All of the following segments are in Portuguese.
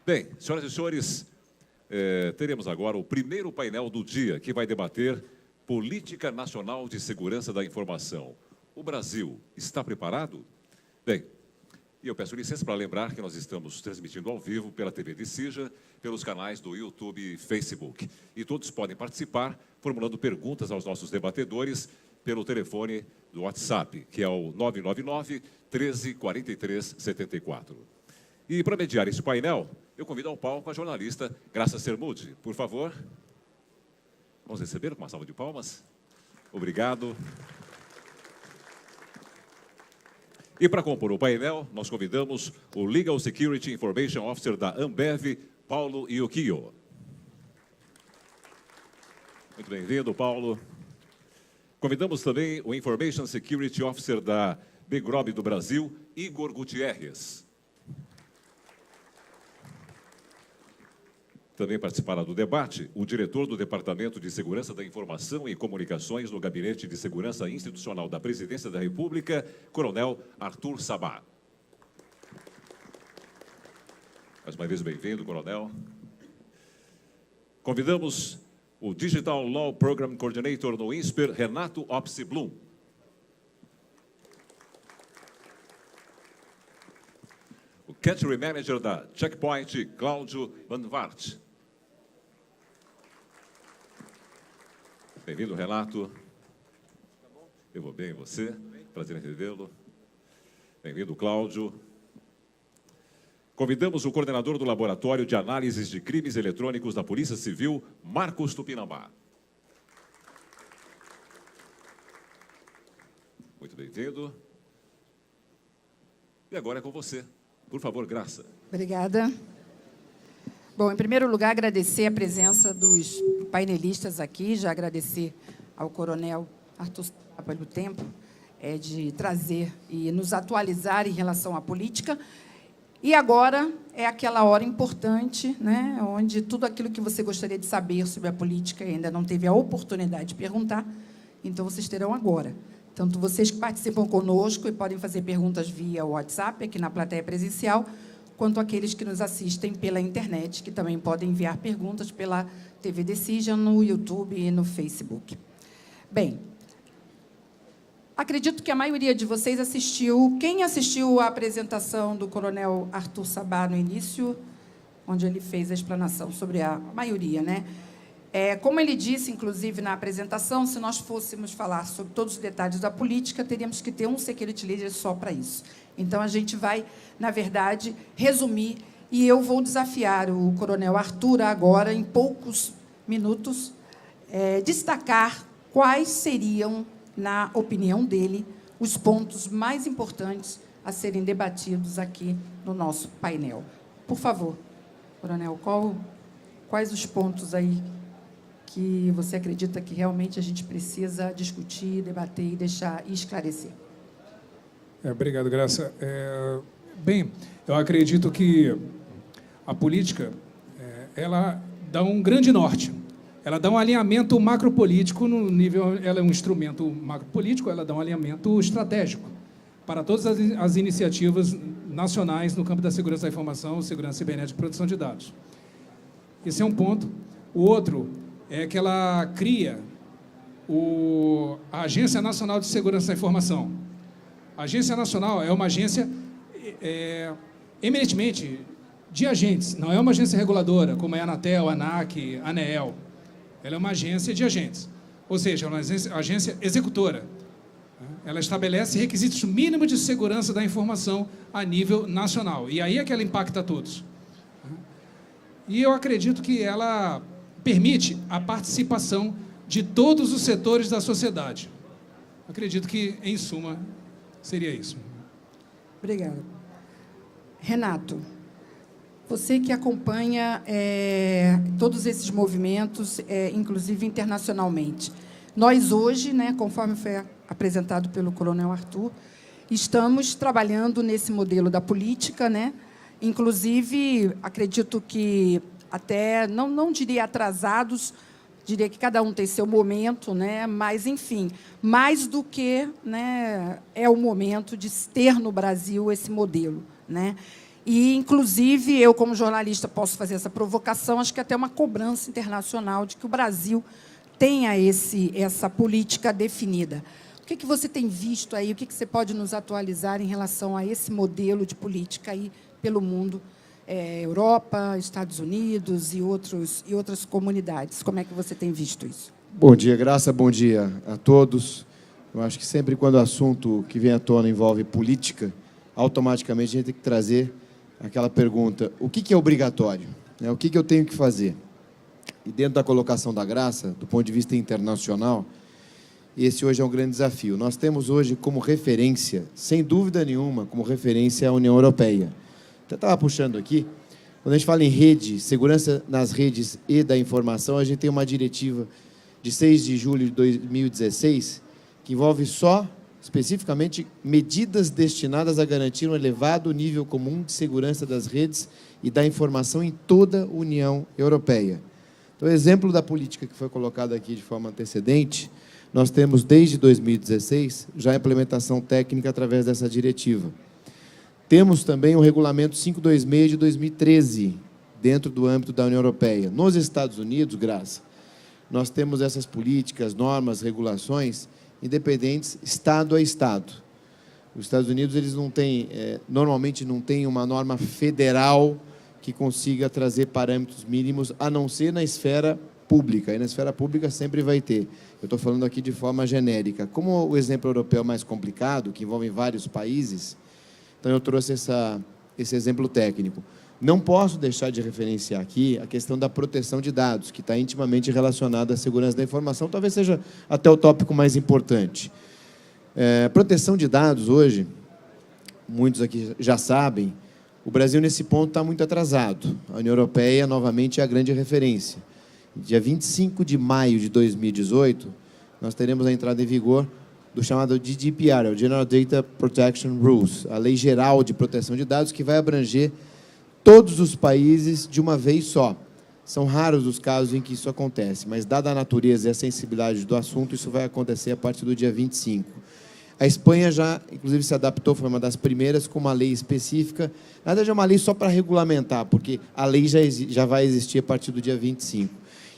Bem, senhoras e senhores, teremos agora o primeiro painel do dia, que vai debater Política Nacional de Segurança da Informação. O Brasil está preparado? Bem, e eu peço licença para lembrar que nós estamos transmitindo ao vivo pela TV Decija, pelos canais do YouTube e Facebook. E todos podem participar formulando perguntas aos nossos debatedores pelo telefone do WhatsApp, que é o 999 13 43 74. E para mediar esse painel, eu convido ao palco a jornalista Graça Sermude. Por favor, vamos receber com uma salva de palmas. Obrigado. E para compor o painel, nós convidamos o Legal Security Information Officer da Ambev, Paulo Iocchio. Muito bem-vindo, Paulo. Convidamos também o Information Security Officer da Begrob do Brasil, Igor Gutierrez. Também participará do debate o diretor do Departamento de Segurança da Informação e Comunicações do Gabinete de Segurança Institucional da Presidência da República, Coronel Arthur Sabá. Mais uma vez, bem-vindo, Coronel. Convidamos o Digital Law Program Coordinator no INSPER, Renato Opsi Blum. O Category Manager da Checkpoint, Cláudio Van Wart. Bem-vindo, Renato. Eu vou bem, e você? Prazer em revê-lo. Bem-vindo, Cláudio. Convidamos o coordenador do Laboratório de Análises de Crimes Eletrônicos da Polícia Civil, Marcos Tupinambá. Muito bem-vindo. E agora é com você. Por favor, Graça. Obrigada. Bom, em primeiro lugar, agradecer a presença dos painelistas aqui, já agradecer ao coronel Arthur Sabá pelo tempo de trazer e nos atualizar em relação à política. E agora é aquela hora importante, né, onde tudo aquilo que você gostaria de saber sobre a política e ainda não teve a oportunidade de perguntar, então vocês terão agora. Tanto vocês que participam conosco e podem fazer perguntas via WhatsApp, aqui na plateia presencial, quanto aqueles que nos assistem pela internet, que também podem enviar perguntas pela TV Decija, no YouTube e no Facebook. Bem, acredito que a maioria de vocês assistiu. Quem assistiu à apresentação do coronel Arthur Sabá no início, onde ele fez a explanação sobre a maioria, né? Como ele disse, inclusive, na apresentação, se nós fôssemos falar sobre todos os detalhes da política, teríamos que ter um security leader só para isso. Então, a gente vai, na verdade, resumir, e eu vou desafiar o coronel Arthur agora, em poucos minutos, destacar quais seriam, na opinião dele, os pontos mais importantes a serem debatidos aqui no nosso painel. Por favor, coronel, quais os pontos aí que você acredita que realmente a gente precisa discutir, debater e deixar e esclarecer? Obrigado, Graça. Bem, eu acredito que a política ela dá um grande norte. Ela dá um alinhamento macropolítico no nível, ela é um instrumento macropolítico, ela dá um alinhamento estratégico para todas as iniciativas nacionais no campo da segurança da informação, segurança cibernética e proteção de dados. Esse é um ponto. O outro é que ela cria a Agência Nacional de Segurança da Informação. A Agência Nacional é uma agência eminentemente de agentes, não é uma agência reguladora, como é a Anatel, a ANAC, a ANEEL. Ela é uma agência de agentes, ou seja, é uma agência executora. Ela estabelece requisitos mínimos de segurança da informação a nível nacional, e aí é que ela impacta todos. E eu acredito que ela permite a participação de todos os setores da sociedade. Acredito que, em suma, seria isso. Obrigada. Renato, você que acompanha todos esses movimentos, inclusive internacionalmente. Nós hoje, né, conforme foi apresentado pelo coronel Arthur, estamos trabalhando nesse modelo da política, né? Inclusive, acredito que até, não diria atrasados, diria que cada um tem seu momento, né? Mas, enfim, mais do que, né, é o momento de ter no Brasil esse modelo, né? E, inclusive, eu, como jornalista, posso fazer essa provocação, acho que até uma cobrança internacional de que o Brasil tenha essa política definida. O que você tem visto aí? O que você pode nos atualizar em relação a esse modelo de política aí pelo mundo, Europa, Estados Unidos e outras comunidades? Como é que você tem visto isso? Bom dia, Graça. Bom dia a todos. Eu acho que sempre quando o assunto que vem à tona envolve política, automaticamente a gente tem que trazer aquela pergunta: o que é obrigatório? O que eu tenho que fazer? E dentro da colocação da Graça, do ponto de vista internacional, esse hoje é um grande desafio. Nós temos hoje como referência, sem dúvida nenhuma, como referência a União Europeia. Eu estava puxando aqui, quando a gente fala em rede, segurança nas redes e da informação, a gente tem uma diretiva de 6 de julho de 2016, que envolve especificamente, medidas destinadas a garantir um elevado nível comum de segurança das redes e da informação em toda a União Europeia. Então, exemplo da política que foi colocada aqui de forma antecedente, nós temos, desde 2016, já a implementação técnica através dessa diretiva. Temos também o Regulamento 526 de 2013, dentro do âmbito da União Europeia. Nos Estados Unidos, Graça, nós temos essas políticas, normas, regulações, independentes, Estado a Estado. Os Estados Unidos, eles não têm, normalmente não têm uma norma federal que consiga trazer parâmetros mínimos, a não ser na esfera pública. E na esfera pública sempre vai ter. Eu estou falando aqui de forma genérica. Como o exemplo europeu é mais complicado, que envolve vários países, então eu trouxe esse exemplo técnico. Não posso deixar de referenciar aqui a questão da proteção de dados, que está intimamente relacionada à segurança da informação, talvez seja até o tópico mais importante. Proteção de dados, hoje, muitos aqui já sabem, o Brasil, nesse ponto, está muito atrasado. A União Europeia, novamente, é a grande referência. Dia 25 de maio de 2018, nós teremos a entrada em vigor do chamado GDPR, o General Data Protection Rules, a Lei Geral de Proteção de Dados, que vai abranger todos os países de uma vez só. São raros os casos em que isso acontece, mas, dada a natureza e a sensibilidade do assunto, isso vai acontecer a partir do dia 25. A Espanha já, inclusive, se adaptou, foi uma das primeiras, com uma lei específica. Na verdade, é uma lei só para regulamentar, porque a lei já vai existir a partir do dia 25.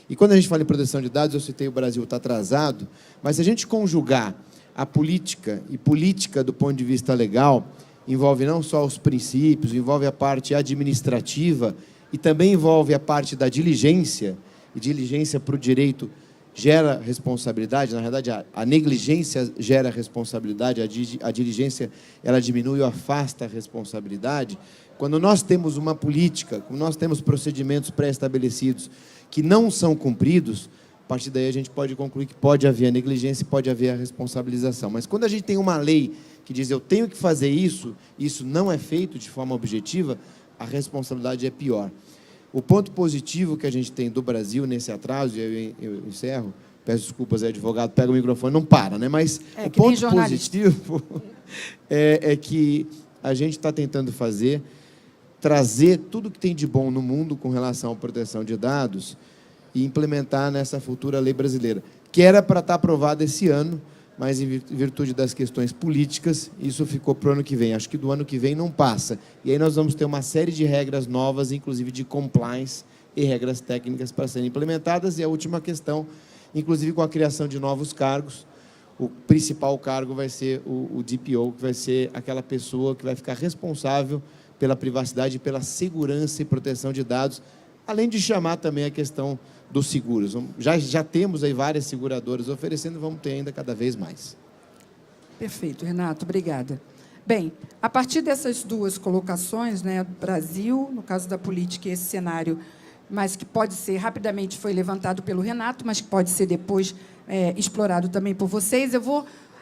E quando a gente fala em proteção de dados, eu citei o Brasil está atrasado, mas se a gente conjugar a política, e política do ponto de vista legal, envolve não só os princípios, envolve a parte administrativa e também envolve a parte da diligência, e diligência para o direito gera responsabilidade. Na verdade, a negligência gera responsabilidade, a diligência ela diminui ou afasta a responsabilidade. Quando nós temos uma política, quando nós temos procedimentos pré-estabelecidos que não são cumpridos, a partir daí a gente pode concluir que pode haver a negligência e pode haver a responsabilização. Mas quando a gente tem uma lei que diz eu tenho que fazer isso, e isso não é feito de forma objetiva, a responsabilidade é pior. O ponto positivo que a gente tem do Brasil nesse atraso, e eu encerro, peço desculpas, advogado, pega o microfone, não para, né? Mas o ponto positivo é que a gente está tentando trazer tudo que tem de bom no mundo com relação à proteção de dados e implementar nessa futura lei brasileira, que era para estar aprovada esse ano, mas, em virtude das questões políticas, isso ficou para o ano que vem. Acho que do ano que vem não passa. E aí nós vamos ter uma série de regras novas, inclusive de compliance e regras técnicas para serem implementadas. E a última questão, inclusive com a criação de novos cargos, o principal cargo vai ser o DPO, que vai ser aquela pessoa que vai ficar responsável pela privacidade, pela segurança e proteção de dados, além de chamar também a questão dos seguros. Já temos aí várias seguradoras oferecendo, vamos ter ainda cada vez mais. Perfeito, Renato, obrigada. Bem, a partir dessas duas colocações, né, Brasil, no caso da política, esse cenário, mas que pode ser, rapidamente foi levantado pelo Renato, mas que pode ser depois explorado também por vocês,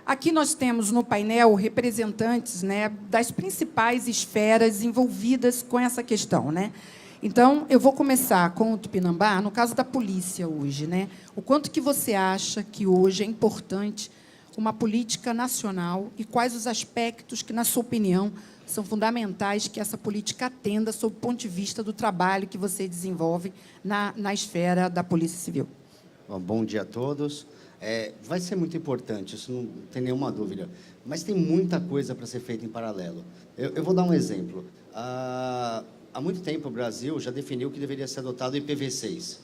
aqui nós temos no painel representantes, né, das principais esferas envolvidas com essa questão, né? Então, eu vou começar com o Tupinambá, no caso da polícia hoje, né? O quanto que você acha que hoje é importante uma política nacional e quais os aspectos que, na sua opinião, são fundamentais que essa política atenda sob o ponto de vista do trabalho que você desenvolve na esfera da Polícia Civil? Bom dia a todos. Vai ser muito importante, isso não tem nenhuma dúvida, mas tem muita coisa para ser feita em paralelo. Eu vou dar um exemplo. Há muito tempo o Brasil já definiu que deveria ser adotado o IPv6.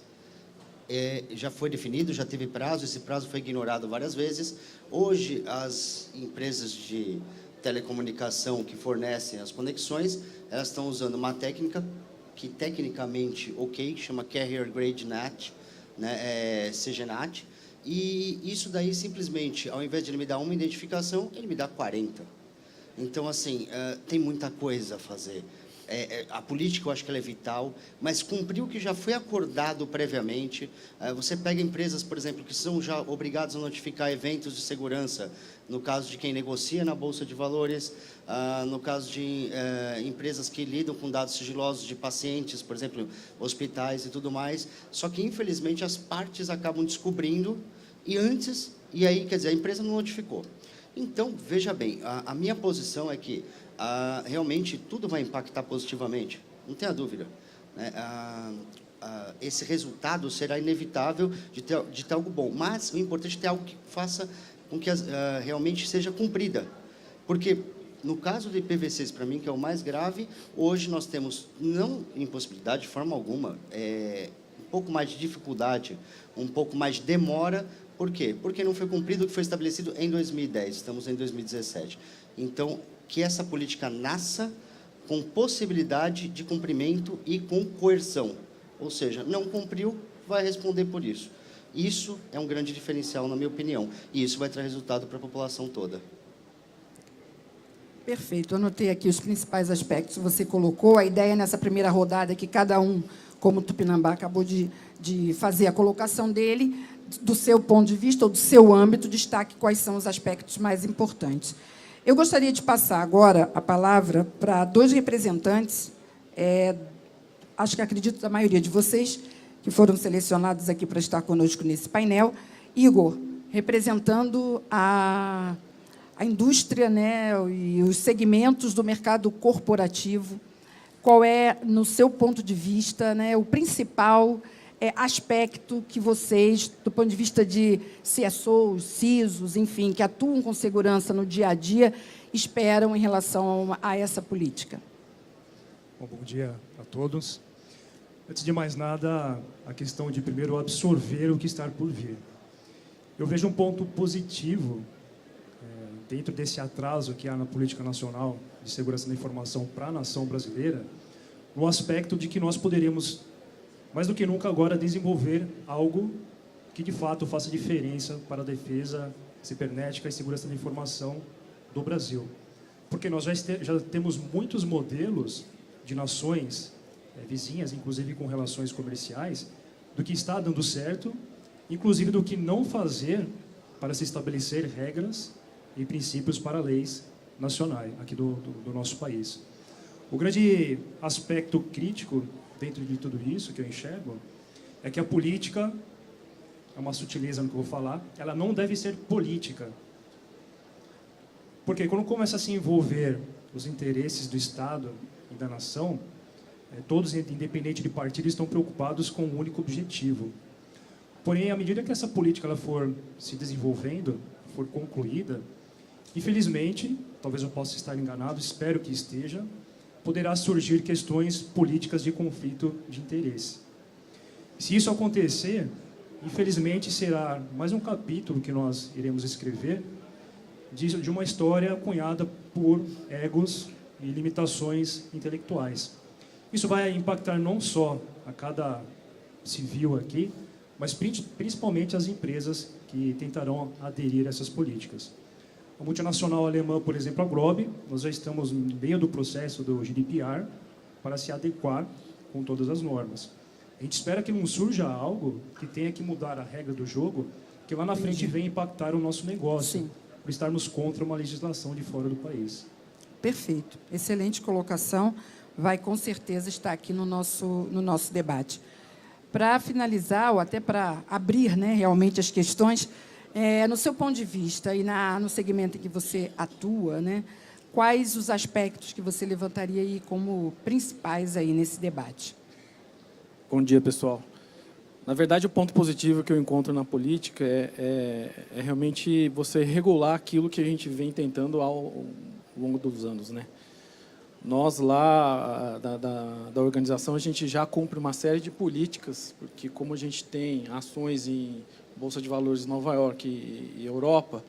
Já foi definido, já teve prazo, esse prazo foi ignorado várias vezes. Hoje, as empresas de telecomunicação que fornecem as conexões, elas estão usando uma técnica que, tecnicamente, chama Carrier Grade NAT, né, CGNAT, e isso daí, simplesmente, ao invés de ele me dar uma identificação, ele me dá 40. Então, assim, tem muita coisa a fazer. A política, eu acho que ela é vital, mas cumprir o que já foi acordado previamente. Você pega empresas, por exemplo, que são já obrigadas a notificar eventos de segurança, no caso de quem negocia na Bolsa de Valores, no caso de empresas que lidam com dados sigilosos de pacientes, por exemplo, hospitais e tudo mais. Só que, infelizmente, as partes acabam descobrindo, e aí, quer dizer, a empresa não notificou. Então, veja bem, a minha posição é que realmente tudo vai impactar positivamente, não tenha dúvida, né? Esse resultado será inevitável de ter algo bom, mas o importante é ter algo que faça com que realmente seja cumprida. Porque, no caso do IPv6, para mim, que é o mais grave, hoje nós temos, não impossibilidade de forma alguma, um pouco mais de dificuldade, um pouco mais de demora. Por quê? Porque não foi cumprido o que foi estabelecido em 2010, estamos em 2017. Então, que essa política nasça com possibilidade de cumprimento e com coerção. Ou seja, não cumpriu, vai responder por isso. Isso é um grande diferencial, na minha opinião, e isso vai trazer resultado para a população toda. Perfeito. Anotei aqui os principais aspectos que você colocou. A ideia nessa primeira rodada é que cada um, como o Tupinambá acabou de fazer a colocação dele, do seu ponto de vista ou do seu âmbito, destaque quais são os aspectos mais importantes. Eu gostaria de passar agora a palavra para dois representantes, acho que acredito da maioria de vocês, que foram selecionados aqui para estar conosco nesse painel. Igor, representando a indústria, né, e os segmentos do mercado corporativo, qual é, no seu ponto de vista, né, o principal aspecto que vocês, do ponto de vista de CSOs, CISOs, enfim, que atuam com segurança no dia a dia, esperam em relação a essa política? Bom dia a todos. Antes de mais nada, a questão de primeiro absorver o que está por vir. Eu vejo um ponto positivo dentro desse atraso que há na política nacional de segurança da informação para a nação brasileira, no aspecto de que nós poderíamos, mais do que nunca agora, desenvolver algo que, de fato, faça diferença para a defesa cibernética e segurança da informação do Brasil. Porque nós já temos muitos modelos de nações vizinhas, inclusive com relações comerciais, do que está dando certo, inclusive do que não fazer para se estabelecer regras e princípios para leis nacionais aqui do nosso país. O grande aspecto crítico dentro de tudo isso que eu enxergo é que a política, é uma sutileza no que eu vou falar, ela não deve ser política. Porque quando começa a se envolver os interesses do Estado e da nação, todos, independente de partido, estão preocupados com um único objetivo. Porém, à medida que essa política ela for se desenvolvendo, for concluída, infelizmente, talvez eu possa estar enganado, espero que esteja, poderá surgir questões políticas de conflito de interesse. Se isso acontecer, infelizmente, será mais um capítulo que nós iremos escrever de uma história cunhada por egos e limitações intelectuais. Isso vai impactar não só a cada civil aqui, mas principalmente as empresas que tentarão aderir a essas políticas. A multinacional alemã, por exemplo, a Grob, nós já estamos no meio do processo do GDPR para se adequar com todas as normas. A gente espera que não surja algo que tenha que mudar a regra do jogo, que lá na frente venha impactar o nosso negócio, Sim. por estarmos contra uma legislação de fora do país. Perfeito. Excelente colocação. Vai, com certeza, estar aqui no nosso debate. Para finalizar, ou até para abrir, né, realmente as questões, no seu ponto de vista e no segmento em que você atua, né, quais os aspectos que você levantaria aí como principais aí nesse debate? Bom dia, pessoal. Na verdade, o ponto positivo que eu encontro na política é realmente você regular aquilo que a gente vem tentando ao longo dos anos, né? Nós lá da organização, a gente já cumpre uma série de políticas, porque como a gente tem ações em Bolsa de Valores de Nova York e Europa,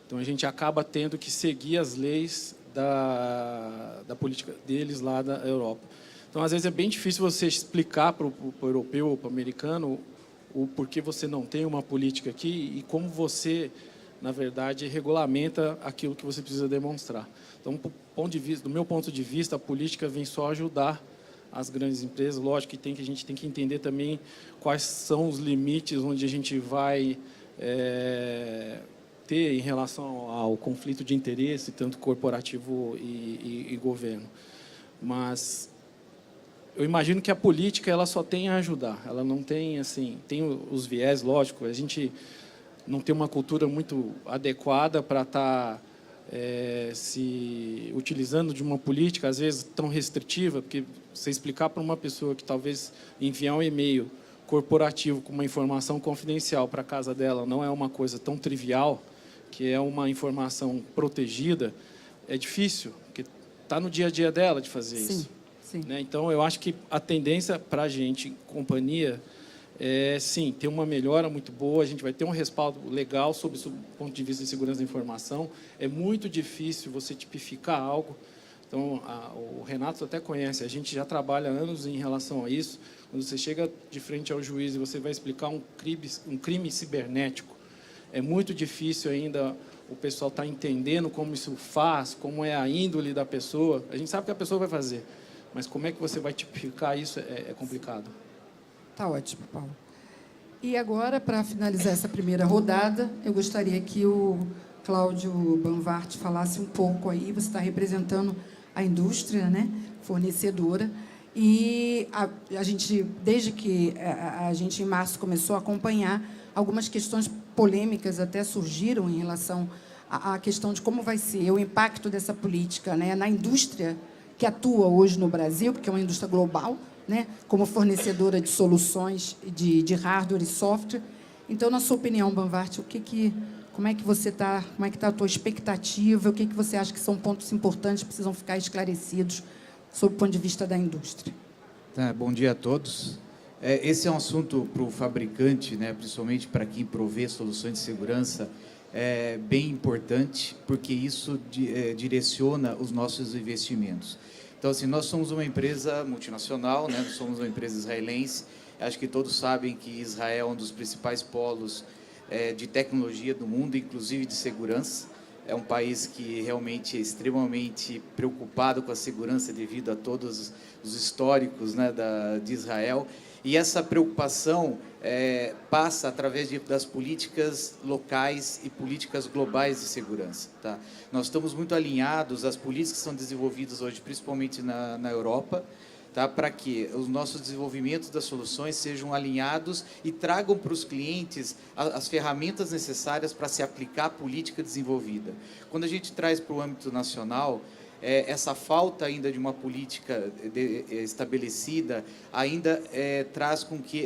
então a gente acaba tendo que seguir as leis da política deles lá da Europa. Então, às vezes, é bem difícil você explicar para o europeu ou para o americano o porquê você não tem uma política aqui e como você, na verdade, regulamenta aquilo que você precisa demonstrar. Então, do meu ponto de vista, a política vem só ajudar as grandes empresas. Lógico que a gente tem que entender também quais são os limites onde a gente vai ter em relação ao conflito de interesse, tanto corporativo e governo. Mas eu imagino que a política ela só tem a ajudar. Ela não tem assim, tem os viés, lógico. A gente não tem uma cultura muito adequada para estar se utilizando de uma política às vezes tão restritiva, porque você explicar para uma pessoa que talvez enviar um e-mail corporativo com uma informação confidencial para a casa dela não é uma coisa tão trivial, que é uma informação protegida, é difícil, porque está no dia a dia dela de fazer isso. Sim. Né? Então, eu acho que a tendência para a gente, companhia, sim, ter uma melhora muito boa, a gente vai ter um respaldo legal sob o ponto de vista de segurança da informação. É muito difícil você tipificar algo. Então, o Renato até conhece, a gente já trabalha há anos em relação a isso. Quando você chega de frente ao juiz e você vai explicar um crime cibernético, é muito difícil ainda o pessoal estar entendendo como isso faz, como é a índole da pessoa. A gente sabe que a pessoa vai fazer, mas como é que você vai tipificar isso é complicado. Tá ótimo, Paulo. E agora, para finalizar essa primeira rodada, eu gostaria que o Cláudio Banvart falasse um pouco aí. Você está representando a indústria, né, fornecedora, e a gente, desde que a gente em março começou a acompanhar, algumas questões polêmicas até surgiram em relação à questão de como vai ser o impacto dessa política, né, na indústria que atua hoje no Brasil, porque é uma indústria global, né, como fornecedora de soluções de hardware e software. Então, na sua opinião, Banvart, como é que você está? Como é que está a tua expectativa? O que você acha que são pontos importantes que precisam ficar esclarecidos sob o ponto de vista da indústria? Tá, bom dia a todos. Esse é um assunto para o fabricante, né, principalmente para quem provê soluções de segurança, bem importante, porque isso direciona os nossos investimentos. Então, assim, nós somos uma empresa multinacional, né? Nós somos uma empresa israelense. Acho que todos sabem que Israel é um dos principais polos de tecnologia do mundo, inclusive de segurança. É um país que realmente é extremamente preocupado com a segurança devido a todos os históricos, né, de Israel. E essa preocupação passa através das políticas locais e políticas globais de segurança. Tá? Nós estamos muito alinhados às políticas que são desenvolvidas hoje, principalmente na Europa, tá? Para que os nossos desenvolvimentos das soluções sejam alinhados e tragam para os clientes as ferramentas necessárias para se aplicar a política desenvolvida. Quando a gente traz para o âmbito nacional, essa falta ainda de uma política estabelecida ainda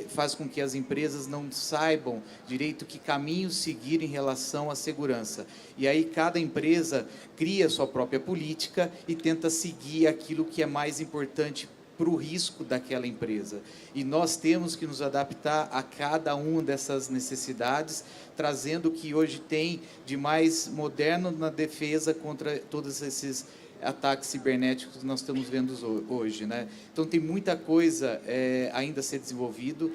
faz com que as empresas não saibam direito que caminho seguir em relação à segurança. E aí cada empresa cria sua própria política e tenta seguir aquilo que é mais importante para o risco daquela empresa. E nós temos que nos adaptar a cada uma dessas necessidades, trazendo o que hoje tem de mais moderno na defesa contra todos esses ataques cibernéticos que nós estamos vendo hoje, né? Então, tem muita coisa ainda a ser desenvolvido.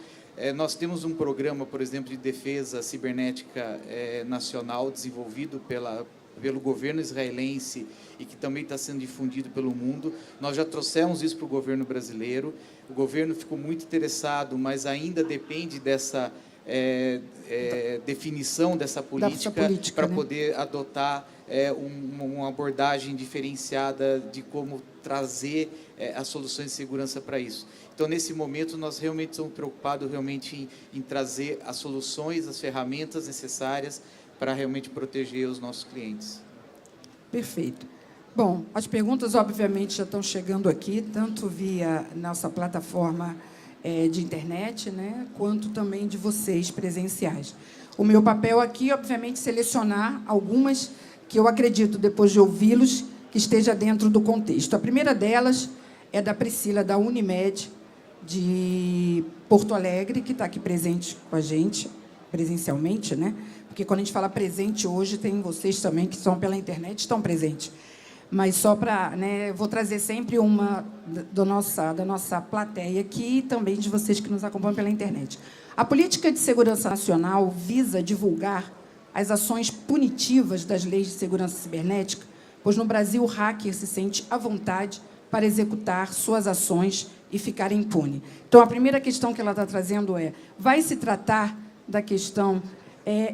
Nós temos um programa, por exemplo, de defesa cibernética nacional, desenvolvido pelo governo israelense e que também está sendo difundido pelo mundo. Nós já trouxemos isso para o governo brasileiro. O governo ficou muito interessado, mas ainda depende dessa definição dessa política para né? poder adotar uma abordagem diferenciada de como trazer as soluções de segurança para isso. Então, nesse momento, nós realmente estamos preocupados em trazer as soluções, as ferramentas necessárias para realmente proteger os nossos clientes. Perfeito. Bom, as perguntas, obviamente, já estão chegando aqui, tanto via nossa plataforma de internet, né, quanto também de vocês presenciais. O meu papel aqui, obviamente, selecionar algumas que eu acredito, depois de ouvi-los, que esteja dentro do contexto. A primeira delas é da Priscila, da Unimed, de Porto Alegre, que está aqui presente com a gente, presencialmente, né? Porque quando a gente fala presente hoje, tem vocês também que estão pela internet, estão presentes. Mas só para, né, vou trazer sempre uma da nossa plateia aqui e também de vocês que nos acompanham pela internet. A Política de Segurança Nacional visa divulgar as ações punitivas das leis de segurança cibernética, pois no Brasil o hacker se sente à vontade para executar suas ações e ficar impune. Então, a primeira questão que ela está trazendo vai se tratar da questão,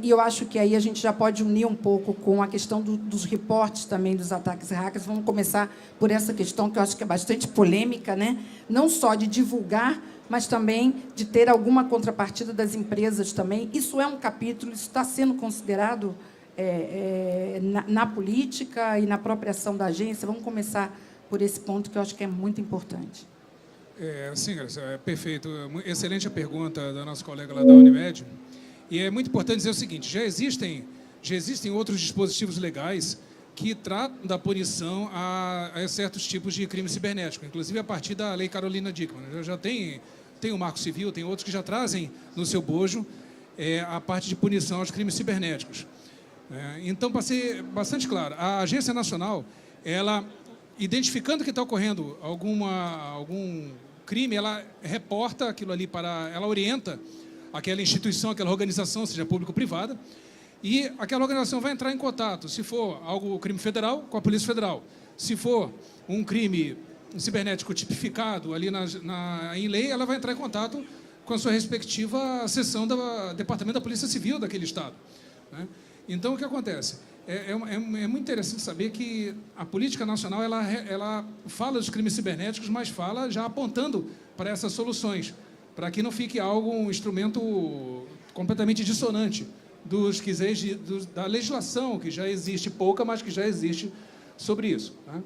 e eu acho que aí a gente já pode unir um pouco com a questão dos reportes também dos ataques hackers. Vamos começar por essa questão, que eu acho que é bastante polêmica, né? Não só de divulgar, mas também de ter alguma contrapartida das empresas também. Isso é um capítulo, isso está sendo considerado na política e na própria ação da agência. Vamos começar por esse ponto, que eu acho que é muito importante. Sim, Graça, perfeito. Excelente a pergunta da nossa colega lá da Unimed. E é muito importante dizer o seguinte, já existem outros dispositivos legais que tratam da punição a certos tipos de crime cibernético, inclusive a partir da Lei Carolina Dickmann. Já tem o Marco Civil, tem outros que já trazem no seu bojo a parte de punição aos crimes cibernéticos. Então, para ser bastante claro, a Agência Nacional, ela, identificando que está ocorrendo algum crime, ela reporta aquilo ali ela orienta aquela instituição, aquela organização, seja pública ou privada, e aquela organização vai entrar em contato, se for crime federal, com a Polícia Federal. Se for um crime cibernético tipificado ali em lei, ela vai entrar em contato com a sua respectiva seção do Departamento da Polícia Civil daquele Estado, né? Então, o que acontece? É muito interessante saber que a política nacional ela fala dos crimes cibernéticos, mas fala já apontando para essas soluções, para que não fique um instrumento completamente dissonante da legislação, que já existe pouca, mas que já existe sobre isso, né?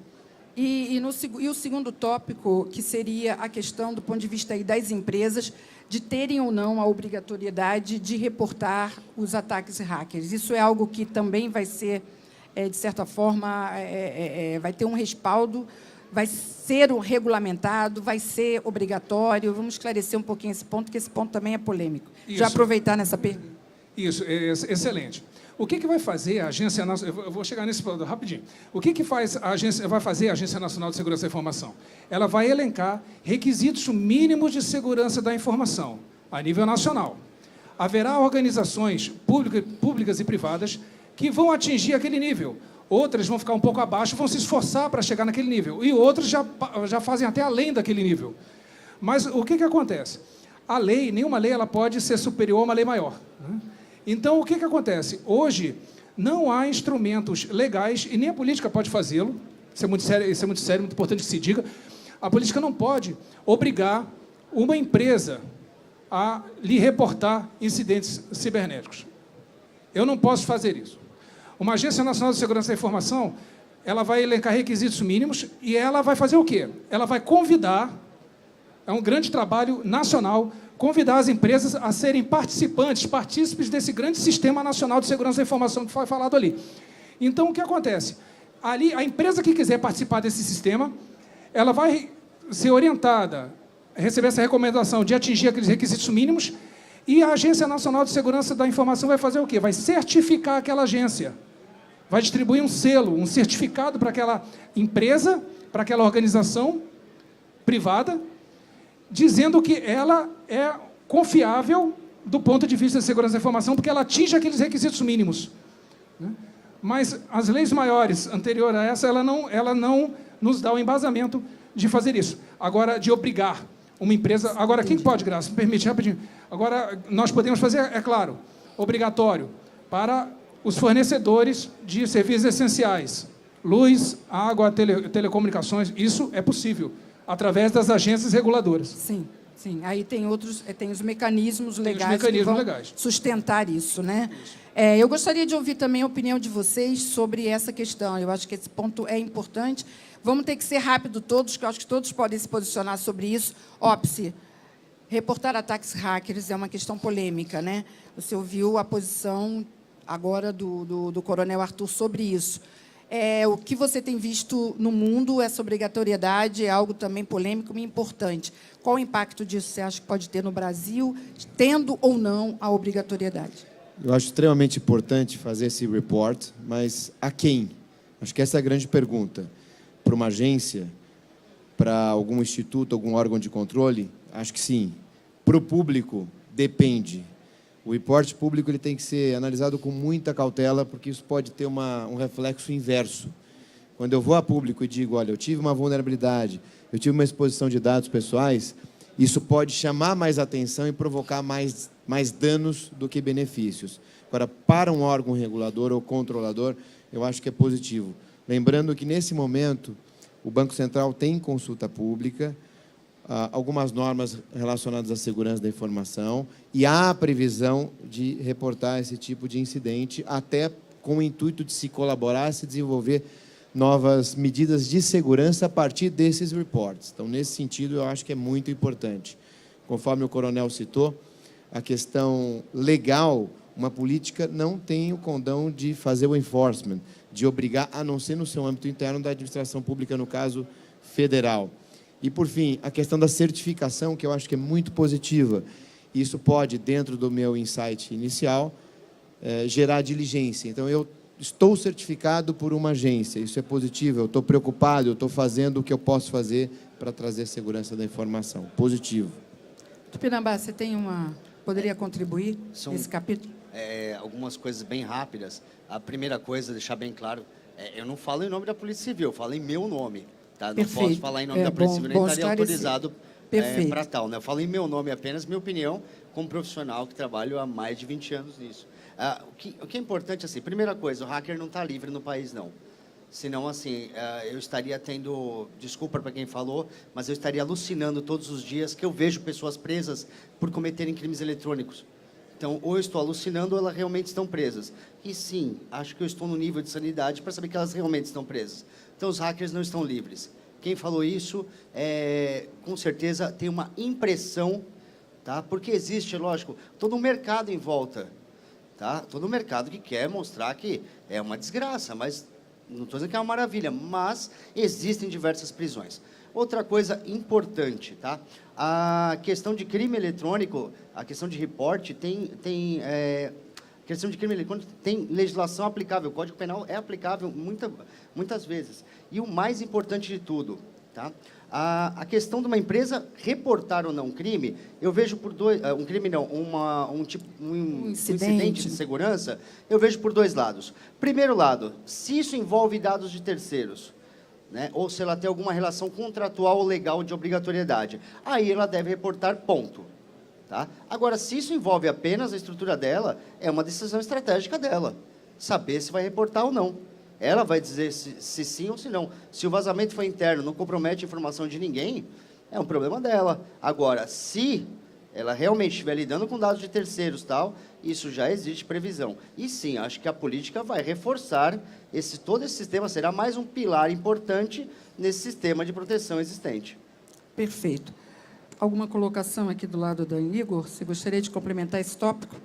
E o segundo tópico, que seria a questão, do ponto de vista aí das empresas, de terem ou não a obrigatoriedade de reportar os ataques hackers. Isso é algo que também vai ser, de certa forma, vai ter um respaldo, vai ser regulamentado, vai ser obrigatório. Vamos esclarecer um pouquinho esse ponto, porque esse ponto também é polêmico. Isso. Já aproveitar nessa pergunta. Isso, excelente. O que vai fazer a Agência Nacional... Eu vou chegar nesse ponto rapidinho. O que vai fazer a Agência Nacional de Segurança da Informação? Ela vai elencar requisitos mínimos de segurança da informação, a nível nacional. Haverá organizações públicas e privadas que vão atingir aquele nível. Outras vão ficar um pouco abaixo, vão se esforçar para chegar naquele nível. E outras já fazem até além daquele nível. Mas o que acontece? Nenhuma lei ela pode ser superior a uma lei maior, né? Então, o que acontece? Hoje, não há instrumentos legais, e nem a política pode fazê-lo, isso é muito sério, muito importante que se diga. A política não pode obrigar uma empresa a lhe reportar incidentes cibernéticos. Eu não posso fazer isso. Uma Agência Nacional de Segurança da Informação, ela vai elencar requisitos mínimos e ela vai fazer o quê? Ela vai convidar, é um grande trabalho nacional, convidar as empresas a serem partícipes desse grande sistema nacional de segurança da informação que foi falado ali. Então, o que acontece? Ali, a empresa que quiser participar desse sistema, ela vai ser orientada, receber essa recomendação de atingir aqueles requisitos mínimos, e a Agência Nacional de Segurança da Informação vai fazer o quê? Vai certificar aquela agência, vai distribuir um selo, um certificado para aquela empresa, para aquela organização privada, dizendo que ela é confiável do ponto de vista de segurança da informação, porque ela atinge aqueles requisitos mínimos, né? Mas as leis maiores, anterior a essa, ela não nos dá o embasamento de fazer isso. Agora, de obrigar uma empresa... Agora, quem pode, Graça? Me permite, rapidinho. Agora, nós podemos fazer, é claro, obrigatório para os fornecedores de serviços essenciais, luz, água, telecomunicações, isso é possível, através das agências reguladoras. Sim, sim. Aí tem os mecanismos legais que vão sustentar isso, né? Eu gostaria de ouvir também a opinião de vocês sobre essa questão. Eu acho que esse ponto é importante. Vamos ter que ser rápido todos, que eu acho que todos podem se posicionar sobre isso. Ópice, reportar ataques hackers é uma questão polêmica, né? Você ouviu a posição agora do coronel Arthur sobre isso. O que você tem visto no mundo, essa obrigatoriedade é algo também polêmico e importante. Qual o impacto disso você acha que pode ter no Brasil, tendo ou não a obrigatoriedade? Eu acho extremamente importante fazer esse report, mas a quem? Acho que essa é a grande pergunta. Para uma agência, para algum instituto, algum órgão de controle? Acho que sim. Para o público, depende. O reporte público ele tem que ser analisado com muita cautela, porque isso pode ter um reflexo inverso. Quando eu vou a público e digo, olha, eu tive uma vulnerabilidade, eu tive uma exposição de dados pessoais, isso pode chamar mais atenção e provocar mais danos do que benefícios. Agora, para um órgão regulador ou controlador, eu acho que é positivo. Lembrando que, nesse momento, o Banco Central tem consulta pública, algumas normas relacionadas à segurança da informação, e há a previsão de reportar esse tipo de incidente, até com o intuito de se colaborar, se desenvolver novas medidas de segurança a partir desses reports. Então, nesse sentido, eu acho que é muito importante. Conforme o coronel citou, a questão legal, uma política não tem o condão de fazer o enforcement, de obrigar, a não ser no seu âmbito interno da administração pública, no caso federal. E, por fim, a questão da certificação, que eu acho que é muito positiva. Isso pode, dentro do meu insight inicial, gerar diligência. Então, eu estou certificado por uma agência, isso é positivo, eu estou preocupado, eu estou fazendo o que eu posso fazer para trazer segurança da informação. Positivo. Tupinambá, você poderia contribuir nesse capítulo? Algumas coisas bem rápidas. A primeira coisa, deixar bem claro, eu não falo em nome da Polícia Civil, eu falo em meu nome. Tá? Não posso falar em nome da Polícia Civil, nem estaria autorizado para tal. Né? Eu falo em meu nome apenas, minha opinião, como profissional que trabalho há mais de 20 anos nisso. O que é importante, assim, primeira coisa, o hacker não está livre no país, não. Senão, assim, eu estaria tendo, desculpa para quem falou, mas eu estaria alucinando todos os dias que eu vejo pessoas presas por cometerem crimes eletrônicos. Então, ou eu estou alucinando ou elas realmente estão presas. E sim, acho que eu estou no nível de sanidade para saber que elas realmente estão presas. Então, os hackers não estão livres. Quem falou isso, com certeza, tem uma impressão, tá? Porque existe, lógico, todo um mercado em volta. Tá? Todo um mercado que quer mostrar que é uma desgraça, mas não estou dizendo que é uma maravilha, mas existem diversas prisões. Outra coisa importante, tá? A questão de crime eletrônico, a questão de reporte, questão de crime eletrônico tem legislação aplicável, o Código Penal é aplicável muitas vezes. E o mais importante de tudo, tá? A questão de uma empresa reportar ou não um crime, eu vejo por um crime não, um incidente de segurança, eu vejo por dois lados. Primeiro lado, se isso envolve dados de terceiros, né, ou se ela tem alguma relação contratual ou legal de obrigatoriedade, aí ela deve reportar, ponto. Tá? Agora, se isso envolve apenas a estrutura dela, é uma decisão estratégica dela, saber se vai reportar ou não. Ela vai dizer se sim ou se não. Se o vazamento foi interno, não compromete a informação de ninguém, é um problema dela. Agora, se ela realmente estiver lidando com dados de terceiros, tal, isso já existe previsão. E sim, acho que a política vai reforçar, todo esse sistema será mais um pilar importante nesse sistema de proteção existente. Perfeito. Alguma colocação aqui do lado da Igor? Você gostaria de complementar esse tópico?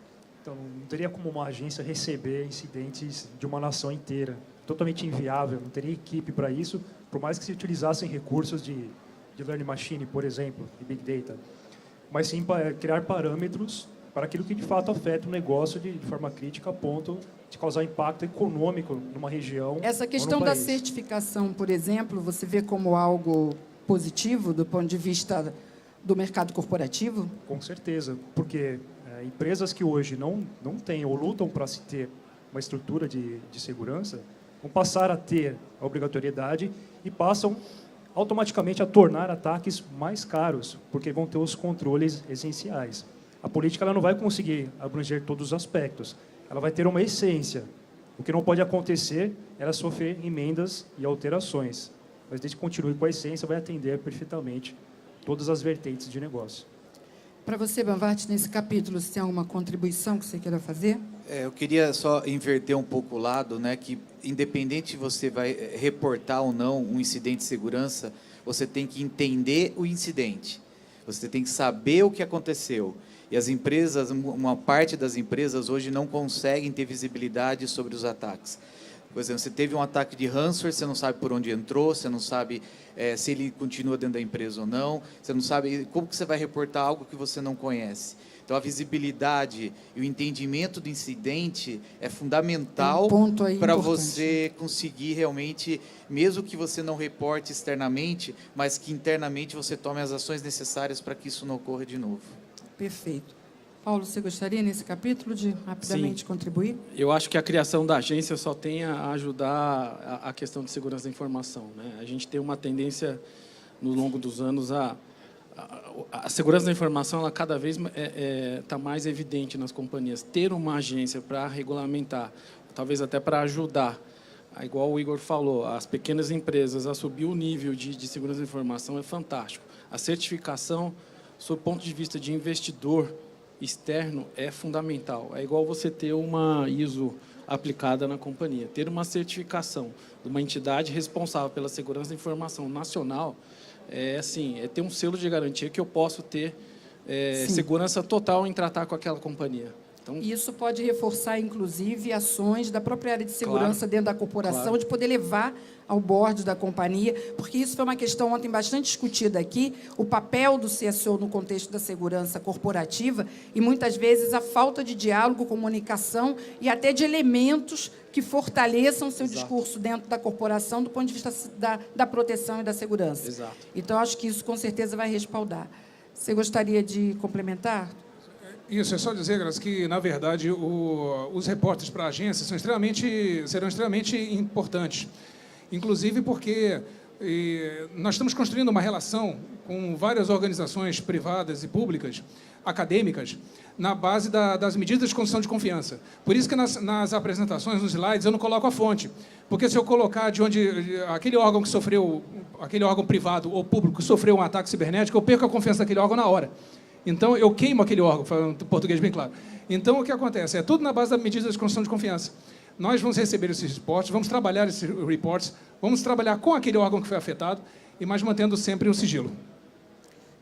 Então, não teria como uma agência receber incidentes de uma nação inteira. Totalmente inviável, não teria equipe para isso, por mais que se utilizassem recursos de learning machine, por exemplo, e big data. Mas sim para criar parâmetros para aquilo que de fato afeta o negócio de forma crítica, a ponto de causar impacto econômico numa região. Essa questão da certificação, por exemplo, você vê como algo positivo do ponto de vista do mercado corporativo? Com certeza, porque empresas que hoje não têm ou lutam para se ter uma estrutura de segurança, vão passar a ter a obrigatoriedade e passam automaticamente a tornar ataques mais caros, porque vão ter os controles essenciais. A política ela não vai conseguir abranger todos os aspectos, ela vai ter uma essência. O que não pode acontecer é ela sofrer emendas e alterações, mas desde que continue com a essência, vai atender perfeitamente todas as vertentes de negócio. Para você, Banvart, nesse capítulo, você tem alguma contribuição que você queira fazer? Eu queria só inverter um pouco o lado, né, que independente se você vai reportar ou não um incidente de segurança, você tem que entender o incidente. Você tem que saber o que aconteceu. E as empresas, uma parte das empresas hoje não conseguem ter visibilidade sobre os ataques. Por exemplo, você teve um ataque de ransomware, você não sabe por onde entrou, você não sabe se ele continua dentro da empresa ou não, você não sabe como que você vai reportar algo que você não conhece. Então, a visibilidade e o entendimento do incidente é fundamental para você conseguir realmente, mesmo que você não reporte externamente, mas que internamente você tome as ações necessárias para que isso não ocorra de novo. Perfeito. Paulo, você gostaria, nesse capítulo, de rapidamente contribuir? Eu acho que a criação da agência só tem a ajudar a questão de segurança da informação, né? A gente tem uma tendência, no longo dos anos, a segurança da informação, ela cada vez está mais evidente nas companhias. Ter uma agência para regulamentar, talvez até para ajudar, igual o Igor falou, as pequenas empresas a subir o nível de segurança da informação é fantástico. A certificação, sob o ponto de vista de investidor externo, é fundamental. É igual você ter uma ISO aplicada na companhia. Ter uma certificação de uma entidade responsável pela segurança da informação nacional é ter um selo de garantia que eu posso ter segurança total em tratar com aquela companhia. Então, isso pode reforçar, inclusive, ações da própria área de segurança dentro da corporação, de poder levar ao board da companhia, porque isso foi uma questão ontem bastante discutida aqui, o papel do CSO no contexto da segurança corporativa e, muitas vezes, a falta de diálogo, comunicação e até de elementos que fortaleçam o seu discurso dentro da corporação do ponto de vista da proteção e da segurança. Exato. Então, acho que isso, com certeza, vai respaldar. Você gostaria de complementar? Isso, é só dizer, Graça, que, na verdade, os reportes para a agência serão extremamente importantes. Inclusive porque nós estamos construindo uma relação com várias organizações privadas e públicas, acadêmicas, na base das medidas de construção de confiança. Por isso que nas apresentações, nos slides, eu não coloco a fonte. Porque se eu colocar de onde aquele órgão que sofreu, aquele órgão privado ou público que sofreu um ataque cibernético, eu perco a confiança daquele órgão na hora. Então, eu queimo aquele órgão, falando em português bem claro. Então, o que acontece? É tudo na base da medida de construção de confiança. Nós vamos receber esses reportes, vamos trabalhar esses reportes, vamos trabalhar com aquele órgão que foi afetado, mas mantendo sempre o sigilo.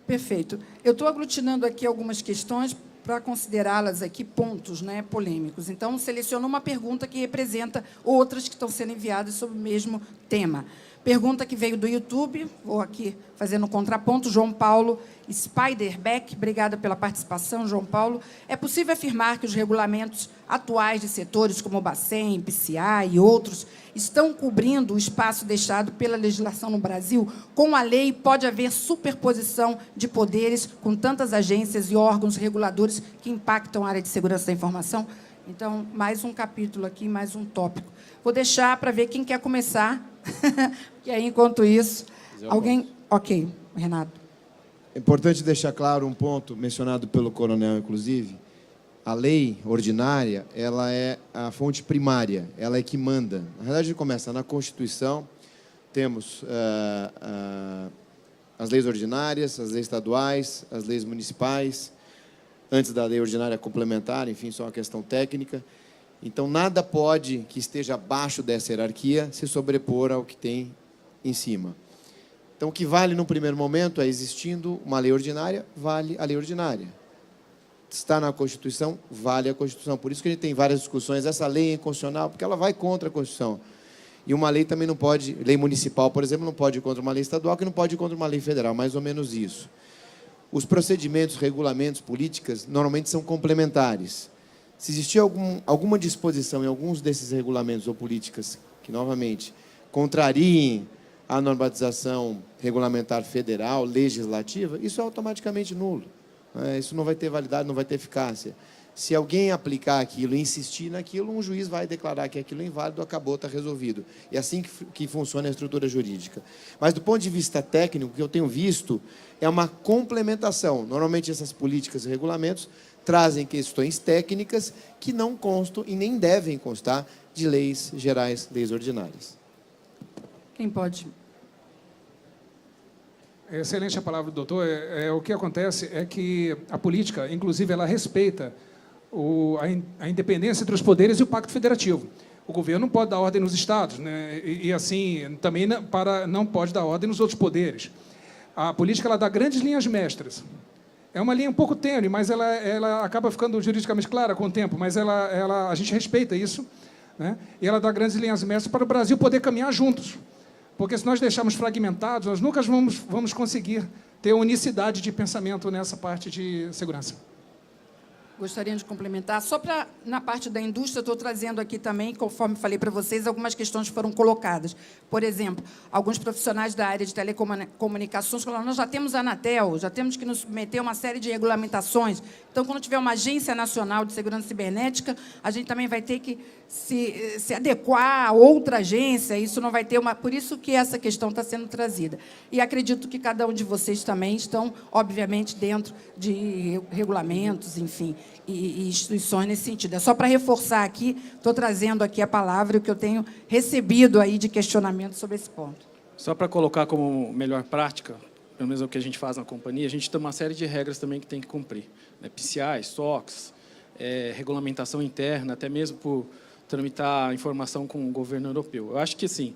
Perfeito. Eu estou aglutinando aqui algumas questões para considerá-las aqui pontos, né, polêmicos. Então, seleciono uma pergunta que representa outras que estão sendo enviadas sobre o mesmo tema. Pergunta que veio do YouTube, vou aqui fazendo um contraponto, João Paulo Spiderbeck, obrigada pela participação, João Paulo. É possível afirmar que os regulamentos atuais de setores como o Bacen, PCI e outros estão cobrindo o espaço deixado pela legislação no Brasil? Com a lei, pode haver superposição de poderes com tantas agências e órgãos reguladores que impactam a área de segurança da informação? Então, mais um capítulo aqui, mais um tópico. Vou deixar para ver quem quer começar. E aí, enquanto isso, alguém... Ok, Renato. É importante deixar claro um ponto mencionado pelo coronel, inclusive. A lei ordinária, ela é a fonte primária, ela é que manda. Na verdade, começa na Constituição, temos as leis ordinárias, as leis estaduais, as leis municipais, antes da lei ordinária complementar, enfim, só uma questão técnica. Então, nada pode que esteja abaixo dessa hierarquia se sobrepor ao que tem em cima. Então, o que vale no primeiro momento é, existindo uma lei ordinária, vale a lei ordinária. Está na Constituição, vale a Constituição. Por isso que a gente tem várias discussões. Essa lei é inconstitucional, porque ela vai contra a Constituição. E uma lei também não pode, lei municipal, por exemplo, não pode ir contra uma lei estadual, que não pode ir contra uma lei federal, mais ou menos isso. Os procedimentos, regulamentos, políticas, normalmente são complementares. Se existir alguma disposição em alguns desses regulamentos ou políticas que, novamente, contrariem a normatização regulamentar federal, legislativa, isso é automaticamente nulo. Isso não vai ter validade, não vai ter eficácia. Se alguém aplicar aquilo e insistir naquilo, um juiz vai declarar que aquilo é inválido, acabou, está resolvido. É assim que funciona a estrutura jurídica. Mas, do ponto de vista técnico, o que eu tenho visto é uma complementação. Normalmente, essas políticas e regulamentos trazem questões técnicas que não constam e nem devem constar de leis gerais, leis ordinárias. Quem pode? Excelente a palavra do doutor. O que acontece é que a política, inclusive, ela respeita a independência entre os poderes e o pacto federativo. O governo não pode dar ordem nos estados, né? E assim, também não pode dar ordem nos outros poderes. A política ela dá grandes linhas mestras. É uma linha um pouco tênue, mas ela acaba ficando juridicamente clara com o tempo, mas a gente respeita isso, né? E ela dá grandes linhas mestras para o Brasil poder caminhar juntos. Porque se nós deixarmos fragmentados, nós nunca vamos conseguir ter unicidade de pensamento nessa parte de segurança. Gostariam de complementar? Só para, na parte da indústria, estou trazendo aqui também, conforme falei para vocês, algumas questões foram colocadas. Por exemplo, alguns profissionais da área de telecomunicações falaram, nós já temos a Anatel, já temos que nos submeter a uma série de regulamentações. Então, quando tiver uma Agência Nacional de Segurança Cibernética, a gente também vai ter que se adequar a outra agência, isso não vai ter uma... Por isso que essa questão está sendo trazida. E acredito que cada um de vocês também estão, obviamente, dentro de regulamentos, enfim, e instituições nesse sentido. É só para reforçar aqui, estou trazendo aqui a palavra, o que eu tenho recebido aí de questionamento sobre esse ponto. Só para colocar como melhor prática, pelo menos é o que a gente faz na companhia, a gente tem uma série de regras também que tem que cumprir, né? PCI, SOX, regulamentação interna, até mesmo por tramitar informação com o governo europeu. Eu acho que, assim,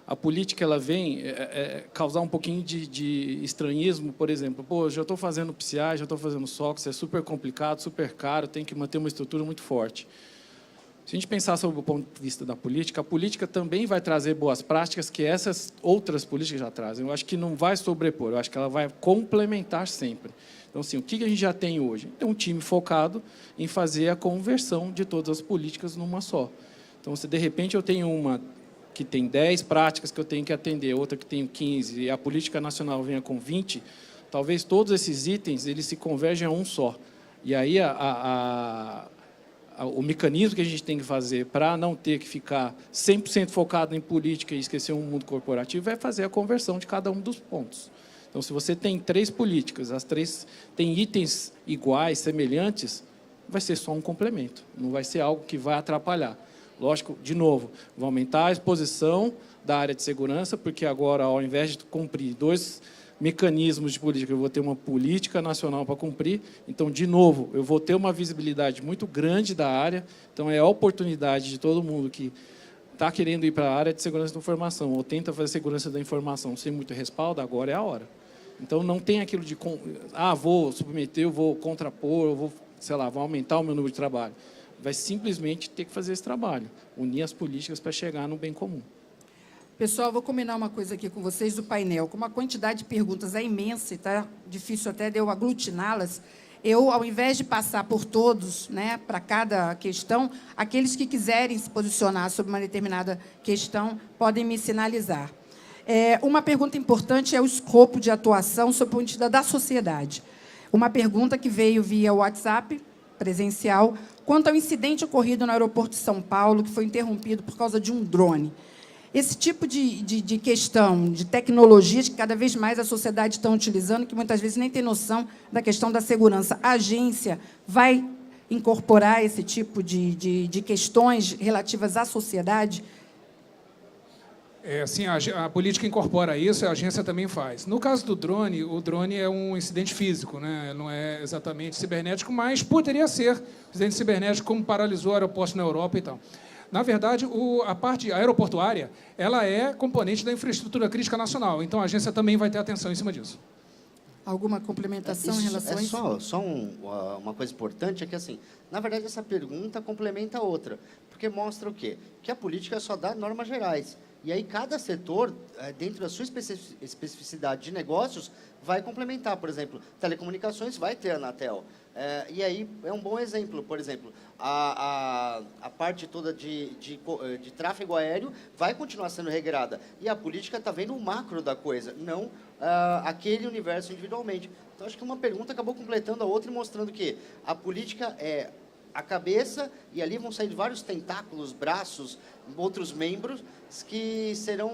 a política ela vem causar um pouquinho de estranhismo, por exemplo. Pô, já estou fazendo PCI, já estou fazendo SOX, é super complicado, super caro, tem que manter uma estrutura muito forte. Se a gente pensar sobre o ponto de vista da política, a política também vai trazer boas práticas que essas outras políticas já trazem. Eu acho que não vai sobrepor, eu acho que ela vai complementar sempre. Então, assim, o que a gente já tem hoje? Tem um time focado em fazer a conversão de todas as políticas numa só. Então, se de repente eu tenho uma que tem 10 práticas que eu tenho que atender, outra que tem 15, e a política nacional venha com 20, talvez todos esses itens eles se convergem a um só. E aí o mecanismo que a gente tem que fazer para não ter que ficar 100% focado em política e esquecer um mundo corporativo é fazer a conversão de cada um dos pontos. Então, se você tem 3 políticas, as 3 têm itens iguais, semelhantes, vai ser só um complemento, não vai ser algo que vai atrapalhar. Lógico, de novo, vai aumentar a exposição da área de segurança, porque agora, ao invés de cumprir 2 mecanismos de política, eu vou ter uma política nacional para cumprir. Então, de novo, eu vou ter uma visibilidade muito grande da área. Então, é a oportunidade de todo mundo que está querendo ir para a área de segurança da informação ou tenta fazer segurança da informação sem muito respaldo, agora é a hora. Então, não tem aquilo de, vou submeter, eu vou contrapor, eu vou, sei lá, vou aumentar o meu número de trabalho. Vai simplesmente ter que fazer esse trabalho, unir as políticas para chegar no bem comum. Pessoal, vou combinar uma coisa aqui com vocês do painel. Como a quantidade de perguntas é imensa e está difícil até de eu aglutiná-las, eu, ao invés de passar por todos, né, para cada questão, aqueles que quiserem se posicionar sobre uma determinada questão podem me sinalizar. Uma pergunta importante é o escopo de atuação sob o ponto de vista da sociedade. Uma pergunta que veio via WhatsApp, presencial, quanto ao incidente ocorrido no aeroporto de São Paulo, que foi interrompido por causa de um drone. Esse tipo de questão, de tecnologias que cada vez mais a sociedade está utilizando, que muitas vezes nem tem noção da questão da segurança. A agência vai incorporar esse tipo de questões relativas à sociedade? Sim, a política incorpora isso, a agência também faz. No caso do drone, o drone é um incidente físico, né? Não é exatamente cibernético, mas poderia ser incidente cibernético, como paralisou aeroportos na Europa e tal. Na verdade, a parte aeroportuária ela é componente da infraestrutura crítica nacional, então a agência também vai ter atenção em cima disso. Alguma complementação em relação a isso? Só uma coisa importante é que, assim, na verdade, essa pergunta complementa a outra, porque mostra o quê? Que a política só dá normas gerais. E aí, cada setor, dentro da sua especificidade de negócios, vai complementar. Por exemplo, telecomunicações vai ter a Anatel. E aí, é um bom exemplo. Por exemplo, a parte toda de tráfego aéreo vai continuar sendo regrada. E a política está vendo o macro da coisa, não aquele universo individualmente. Então, acho que uma pergunta acabou completando a outra e mostrando que a política é a cabeça, e ali vão sair vários tentáculos, braços, outros membros, que serão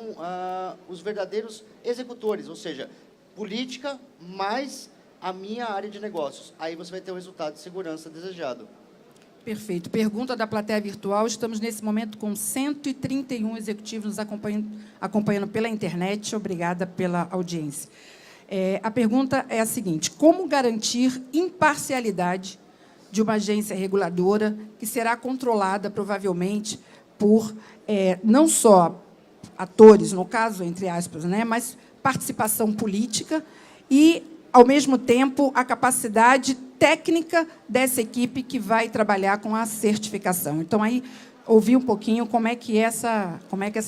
os verdadeiros executores, ou seja, política mais a minha área de negócios. Aí você vai ter o resultado de segurança desejado. Perfeito. Pergunta da plateia virtual. Estamos, nesse momento, com 131 executivos nos acompanhando pela internet. Obrigada pela audiência. A pergunta é a seguinte: como garantir imparcialidade de uma agência reguladora que será controlada, provavelmente, por não só atores, no caso, entre aspas, né, mas participação política e, ao mesmo tempo, a capacidade técnica dessa equipe que vai trabalhar com a certificação. Então, aí, ouvi um pouquinho como é que essa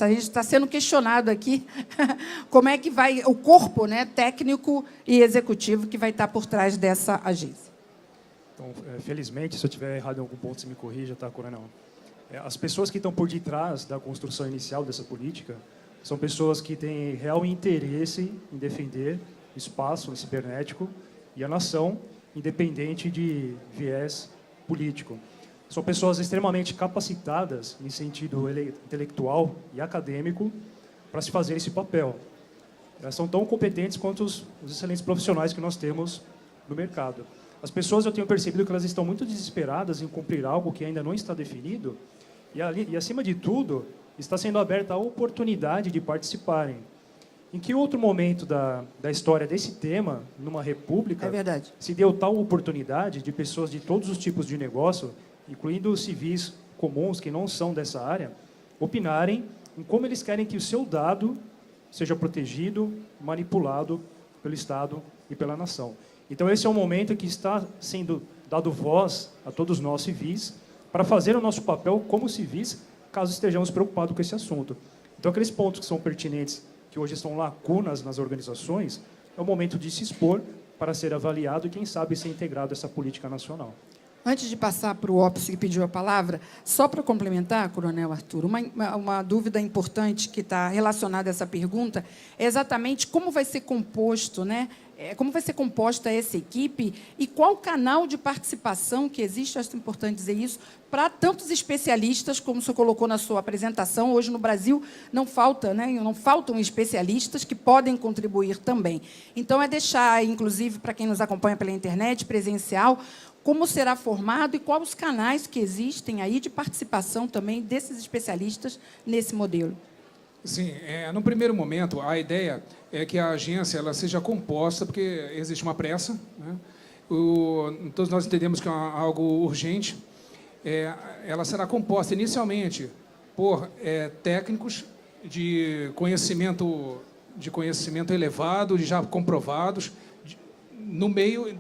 gente está sendo questionado aqui, como é que vai o corpo, né, técnico e executivo que vai estar por trás dessa agência. Então, felizmente, se eu estiver errado em algum ponto, você me corrija, tá, coronel? As pessoas que estão por detrás da construção inicial dessa política são pessoas que têm real interesse em defender o espaço cibernético e a nação, independente de viés político. São pessoas extremamente capacitadas em sentido intelectual e acadêmico para se fazer esse papel. Elas são tão competentes quanto os excelentes profissionais que nós temos no mercado. As pessoas, eu tenho percebido que elas estão muito desesperadas em cumprir algo que ainda não está definido e acima de tudo, está sendo aberta a oportunidade de participarem. Em que outro momento da história desse tema, numa república, se deu tal oportunidade de pessoas de todos os tipos de negócio, incluindo civis comuns que não são dessa área, opinarem em como eles querem que o seu dado seja protegido, manipulado pelo Estado e pela nação. Então, esse é um momento que está sendo dado voz a todos nós civis para fazer o nosso papel como civis, caso estejamos preocupados com esse assunto. Então, aqueles pontos que são pertinentes, que hoje são lacunas nas organizações, é o momento de se expor para ser avaliado e, quem sabe, ser integrado a essa política nacional. Antes de passar para o Opsi, que pediu a palavra, só para complementar, Coronel Arthur, uma dúvida importante que está relacionada a essa pergunta é exatamente como vai ser composto, né? Como vai ser composta essa equipe e qual o canal de participação que existe, acho importante dizer isso, para tantos especialistas, como o senhor colocou na sua apresentação. Hoje, no Brasil, não faltam especialistas que podem contribuir também. Então, é deixar, inclusive, para quem nos acompanha pela internet, presencial, como será formado e quais os canais que existem aí de participação também desses especialistas nesse modelo. Sim, no primeiro momento, a ideia é que a agência ela seja composta, porque existe uma pressa, né? Todos nós entendemos que é algo urgente. Ela será composta inicialmente por técnicos de conhecimento elevado, já comprovados,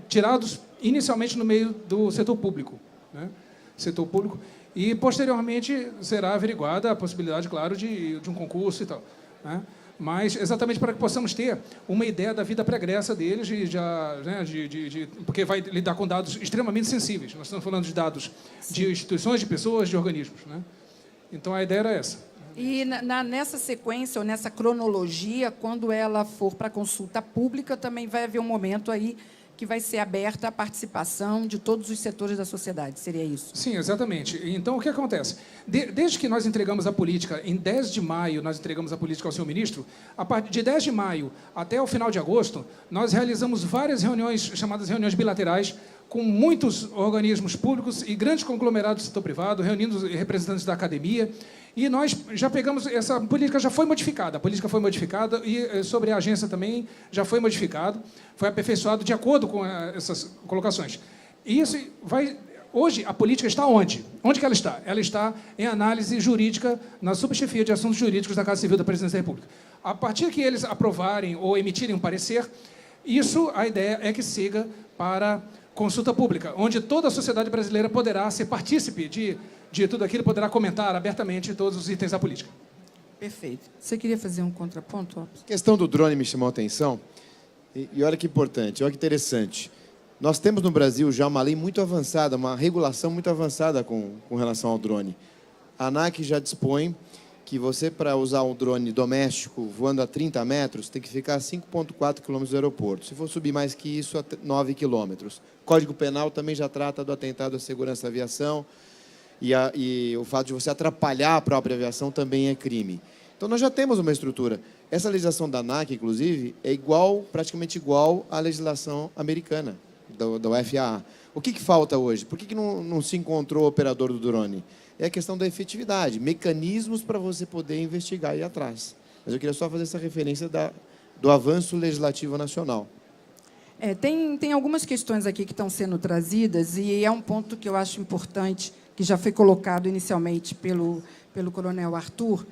tirados inicialmente no meio do setor público, né? Setor público. E, posteriormente, será averiguada a possibilidade, claro, de um concurso e tal, né? Mas, exatamente para que possamos ter uma ideia da vida pregressa deles, porque vai lidar com dados extremamente sensíveis. Nós estamos falando de dados de instituições, de pessoas, de organismos, né? Então, a ideia era essa. E, nessa sequência, ou nessa cronologia, quando ela for para consulta pública, também vai haver um momento aí que vai ser aberta a participação de todos os setores da sociedade. Seria isso? Sim, exatamente. Então, o que acontece? Desde que nós entregamos a política, em 10 de maio, nós entregamos a política ao senhor ministro, a partir de 10 de maio até o final de agosto, nós realizamos várias reuniões, chamadas reuniões bilaterais, com muitos organismos públicos e grandes conglomerados do setor privado, reunindo representantes da academia, e nós já pegamos, essa política já foi modificada, a política foi modificada e sobre a agência também já foi modificado, foi aperfeiçoado de acordo com essas colocações. E isso vai... Hoje, a política está onde? Onde que ela está? Ela está em análise jurídica, na subchefia de assuntos jurídicos da Casa Civil da Presidência da República. A partir que eles aprovarem ou emitirem um parecer, isso, a ideia é que siga para consulta pública, onde toda a sociedade brasileira poderá ser partícipe de tudo aquilo, poderá comentar abertamente todos os itens da política. Perfeito. Você queria fazer um contraponto? A questão do drone me chamou a atenção, e olha que importante, olha que interessante. Nós temos no Brasil já uma lei muito avançada, uma regulação muito avançada com relação ao drone. A ANAC já dispõe que você, para usar um drone doméstico voando a 30 metros, tem que ficar a 5,4 quilômetros do aeroporto. Se for subir mais que isso, a 9 quilômetros. O Código Penal também já trata do atentado à segurança da aviação e o fato de você atrapalhar a própria aviação também é crime. Então, nós já temos uma estrutura. Essa legislação da ANAC, inclusive, é praticamente igual à legislação americana, da FAA. O que falta hoje? Por que não se encontrou o operador do drone? É a questão da efetividade, mecanismos para você poder investigar e ir atrás. Mas eu queria só fazer essa referência do avanço legislativo nacional. Tem algumas questões aqui que estão sendo trazidas, e é um ponto que eu acho importante, que já foi colocado inicialmente pelo Coronel Arthur,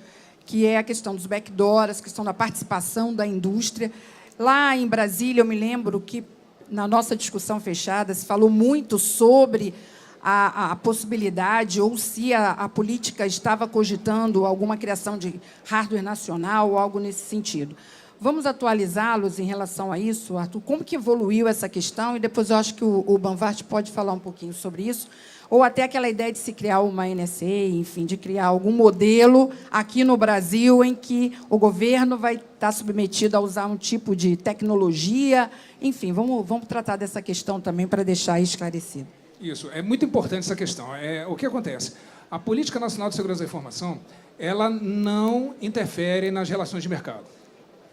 que é a questão dos backdoors, a questão da participação da indústria. Lá em Brasília, eu me lembro que, na nossa discussão fechada, se falou muito sobre a possibilidade, ou se a política estava cogitando alguma criação de hardware nacional ou algo nesse sentido. Vamos atualizá-los em relação a isso, Arthur? Como que evoluiu essa questão? E depois eu acho que o Banvart pode falar um pouquinho sobre isso. Ou até aquela ideia de se criar uma NSA, enfim, de criar algum modelo aqui no Brasil em que o governo vai estar submetido a usar um tipo de tecnologia. Enfim, vamos tratar dessa questão também para deixar esclarecido. Isso, é muito importante essa questão. O que acontece? A Política Nacional de Segurança da Informação, ela não interfere nas relações de mercado.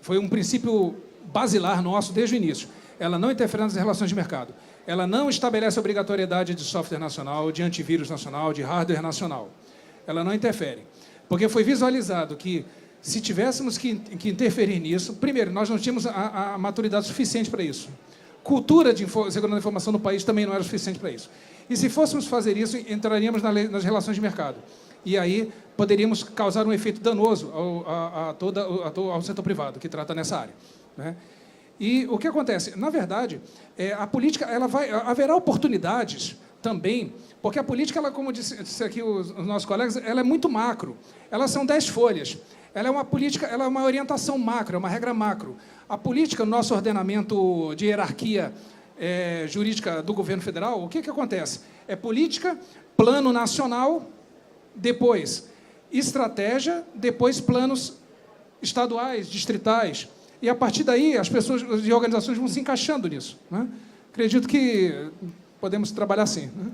Foi um princípio basilar nosso desde o início. Ela não interfere nas relações de mercado. Ela não estabelece obrigatoriedade de software nacional, de antivírus nacional, de hardware nacional. Ela não interfere. Porque foi visualizado que, se tivéssemos que interferir nisso, primeiro, nós não tínhamos a maturidade suficiente para isso. Cultura de segurança da informação no país também não era suficiente para isso. E se fôssemos fazer isso, entraríamos nas relações de mercado. E aí poderíamos causar um efeito danoso ao setor privado, que trata nessa área, né? E o que acontece? Na verdade, a política haverá oportunidades também, porque a política, ela, como disse aqui os nossos colegas, ela é muito macro. Elas são 10 folhas. Ela é uma política, ela é uma orientação macro, é uma regra macro. A política, no nosso ordenamento de hierarquia jurídica do governo federal, o que acontece? É política, plano nacional, depois estratégia, depois planos estaduais, distritais. E, a partir daí, as pessoas e organizações vão se encaixando nisso, né? Acredito que podemos trabalhar assim, né?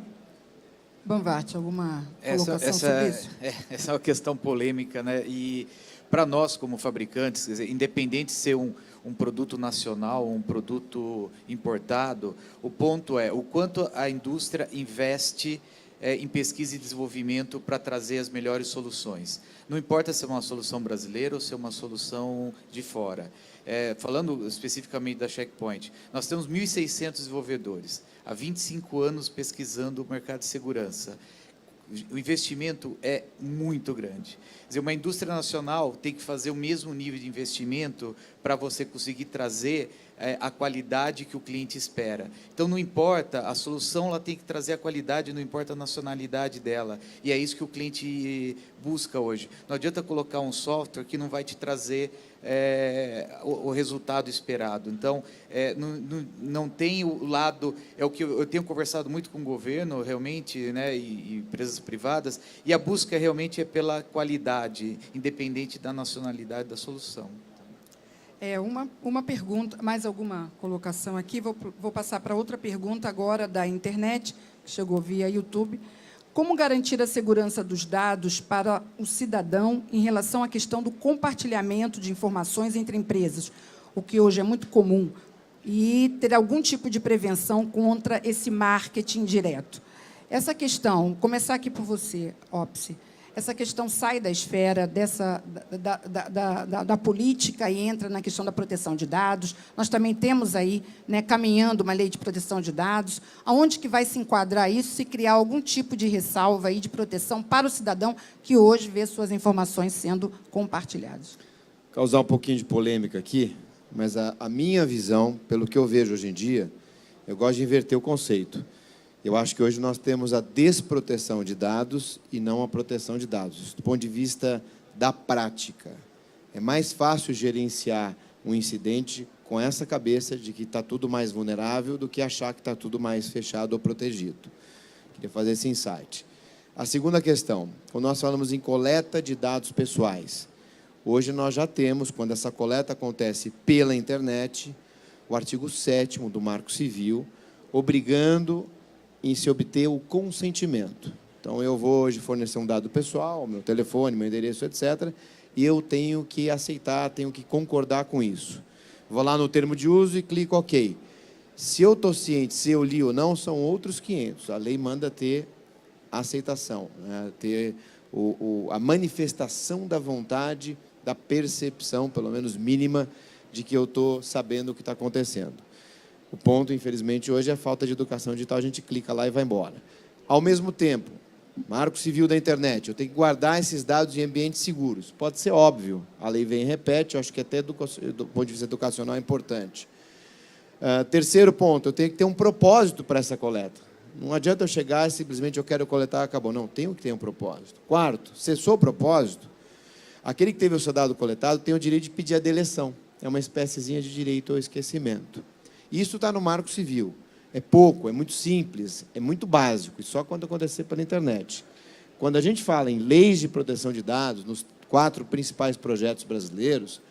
Banvart, alguma colocação sobre isso? Essa é uma questão polêmica, né? E, para nós, como fabricantes, quer dizer, independente de ser um produto nacional, um produto importado, o ponto é o quanto a indústria investe em pesquisa e desenvolvimento para trazer as melhores soluções. Não importa se é uma solução brasileira ou se é uma solução de fora. Falando especificamente da Checkpoint, nós temos 1.600 desenvolvedores, há 25 anos pesquisando o mercado de segurança. O investimento é muito grande. Quer dizer, uma indústria nacional tem que fazer o mesmo nível de investimento para você conseguir trazer a qualidade que o cliente espera. Então, não importa, a solução ela tem que trazer a qualidade, não importa a nacionalidade dela. E é isso que o cliente busca hoje. Não adianta colocar um software que não vai te trazer o resultado esperado. Então, não tem o lado... É o que eu tenho conversado muito com o governo, realmente, né, e empresas privadas, e a busca realmente é pela qualidade, independente da nacionalidade da solução. Uma pergunta, mais alguma colocação aqui? Vou passar para outra pergunta agora da internet, que chegou via YouTube. Como garantir a segurança dos dados para o cidadão em relação à questão do compartilhamento de informações entre empresas, o que hoje é muito comum, e ter algum tipo de prevenção contra esse marketing direto? Essa questão, começar aqui por você, Opsi, essa questão sai da esfera da política e entra na questão da proteção de dados. Nós também temos aí, né, caminhando uma lei de proteção de dados. Aonde que vai se enquadrar isso, se criar algum tipo de ressalva aí de proteção para o cidadão que hoje vê suas informações sendo compartilhadas? Causar um pouquinho de polêmica aqui, mas a minha visão, pelo que eu vejo hoje em dia, eu gosto de inverter o conceito. Eu acho que hoje nós temos a desproteção de dados e não a proteção de dados, do ponto de vista da prática. É mais fácil gerenciar um incidente com essa cabeça de que está tudo mais vulnerável do que achar que está tudo mais fechado ou protegido. Queria fazer esse insight. A segunda questão, quando nós falamos em coleta de dados pessoais, hoje nós já temos, quando essa coleta acontece pela internet, o artigo 7º do Marco Civil, obrigando em se obter o consentimento. Então, eu vou hoje fornecer um dado pessoal, meu telefone, meu endereço, etc., e eu tenho que aceitar, tenho que concordar com isso. Vou lá no termo de uso e clico OK. Se eu estou ciente, se eu li ou não, são outros 500. A lei manda ter a aceitação, né? Ter a manifestação da vontade, da percepção, pelo menos mínima, de que eu estou sabendo o que está acontecendo. O ponto, infelizmente, hoje é a falta de educação digital. A gente clica lá e vai embora. Ao mesmo tempo, Marco Civil da Internet, eu tenho que guardar esses dados em ambientes seguros. Pode ser óbvio, a lei vem e repete, eu acho que até do ponto de vista educacional é importante. Terceiro ponto, eu tenho que ter um propósito para essa coleta. Não adianta eu chegar e simplesmente eu quero coletar, acabou. Não, tenho que ter um propósito. Quarto, cessou o propósito, aquele que teve o seu dado coletado tem o direito de pedir a deleção. É uma espéciezinha de direito ao esquecimento. Isso está no Marco Civil. É pouco, é muito simples, é muito básico, e só quando acontecer pela internet. Quando a gente fala em leis de proteção de dados, nos 4 principais projetos brasileiros,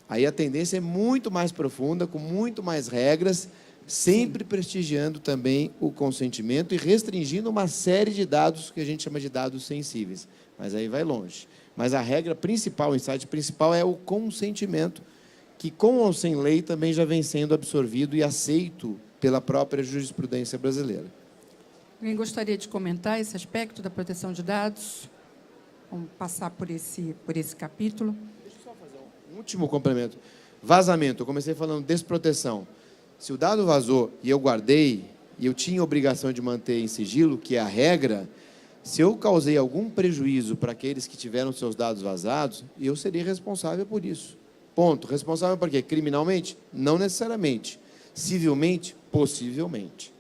aí a tendência é muito mais profunda, com muito mais regras, sempre prestigiando também o consentimento e restringindo uma série de dados que a gente chama de dados sensíveis. Mas aí vai longe. Mas a regra principal, o insight principal é o consentimento, que com ou sem lei também já vem sendo absorvido e aceito pela própria jurisprudência brasileira. Alguém gostaria de comentar esse aspecto da proteção de dados? Vamos passar por esse capítulo. Deixa eu só fazer um último complemento. Vazamento, eu comecei falando desproteção. Se o dado vazou e eu guardei, e eu tinha obrigação de manter em sigilo, que é a regra, se eu causei algum prejuízo para aqueles que tiveram seus dados vazados, eu seria responsável por isso. Ponto. Responsável por quê? Criminalmente? Não necessariamente. Civilmente? Possivelmente.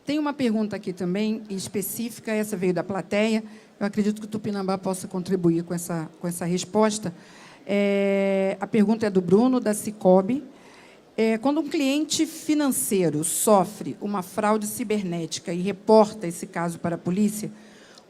Tem uma pergunta aqui também, específica, essa veio da plateia. Eu acredito que o Tupinambá possa contribuir com essa resposta. A pergunta é do Bruno, da Cicobi. Quando um cliente financeiro sofre uma fraude cibernética e reporta esse caso para a polícia,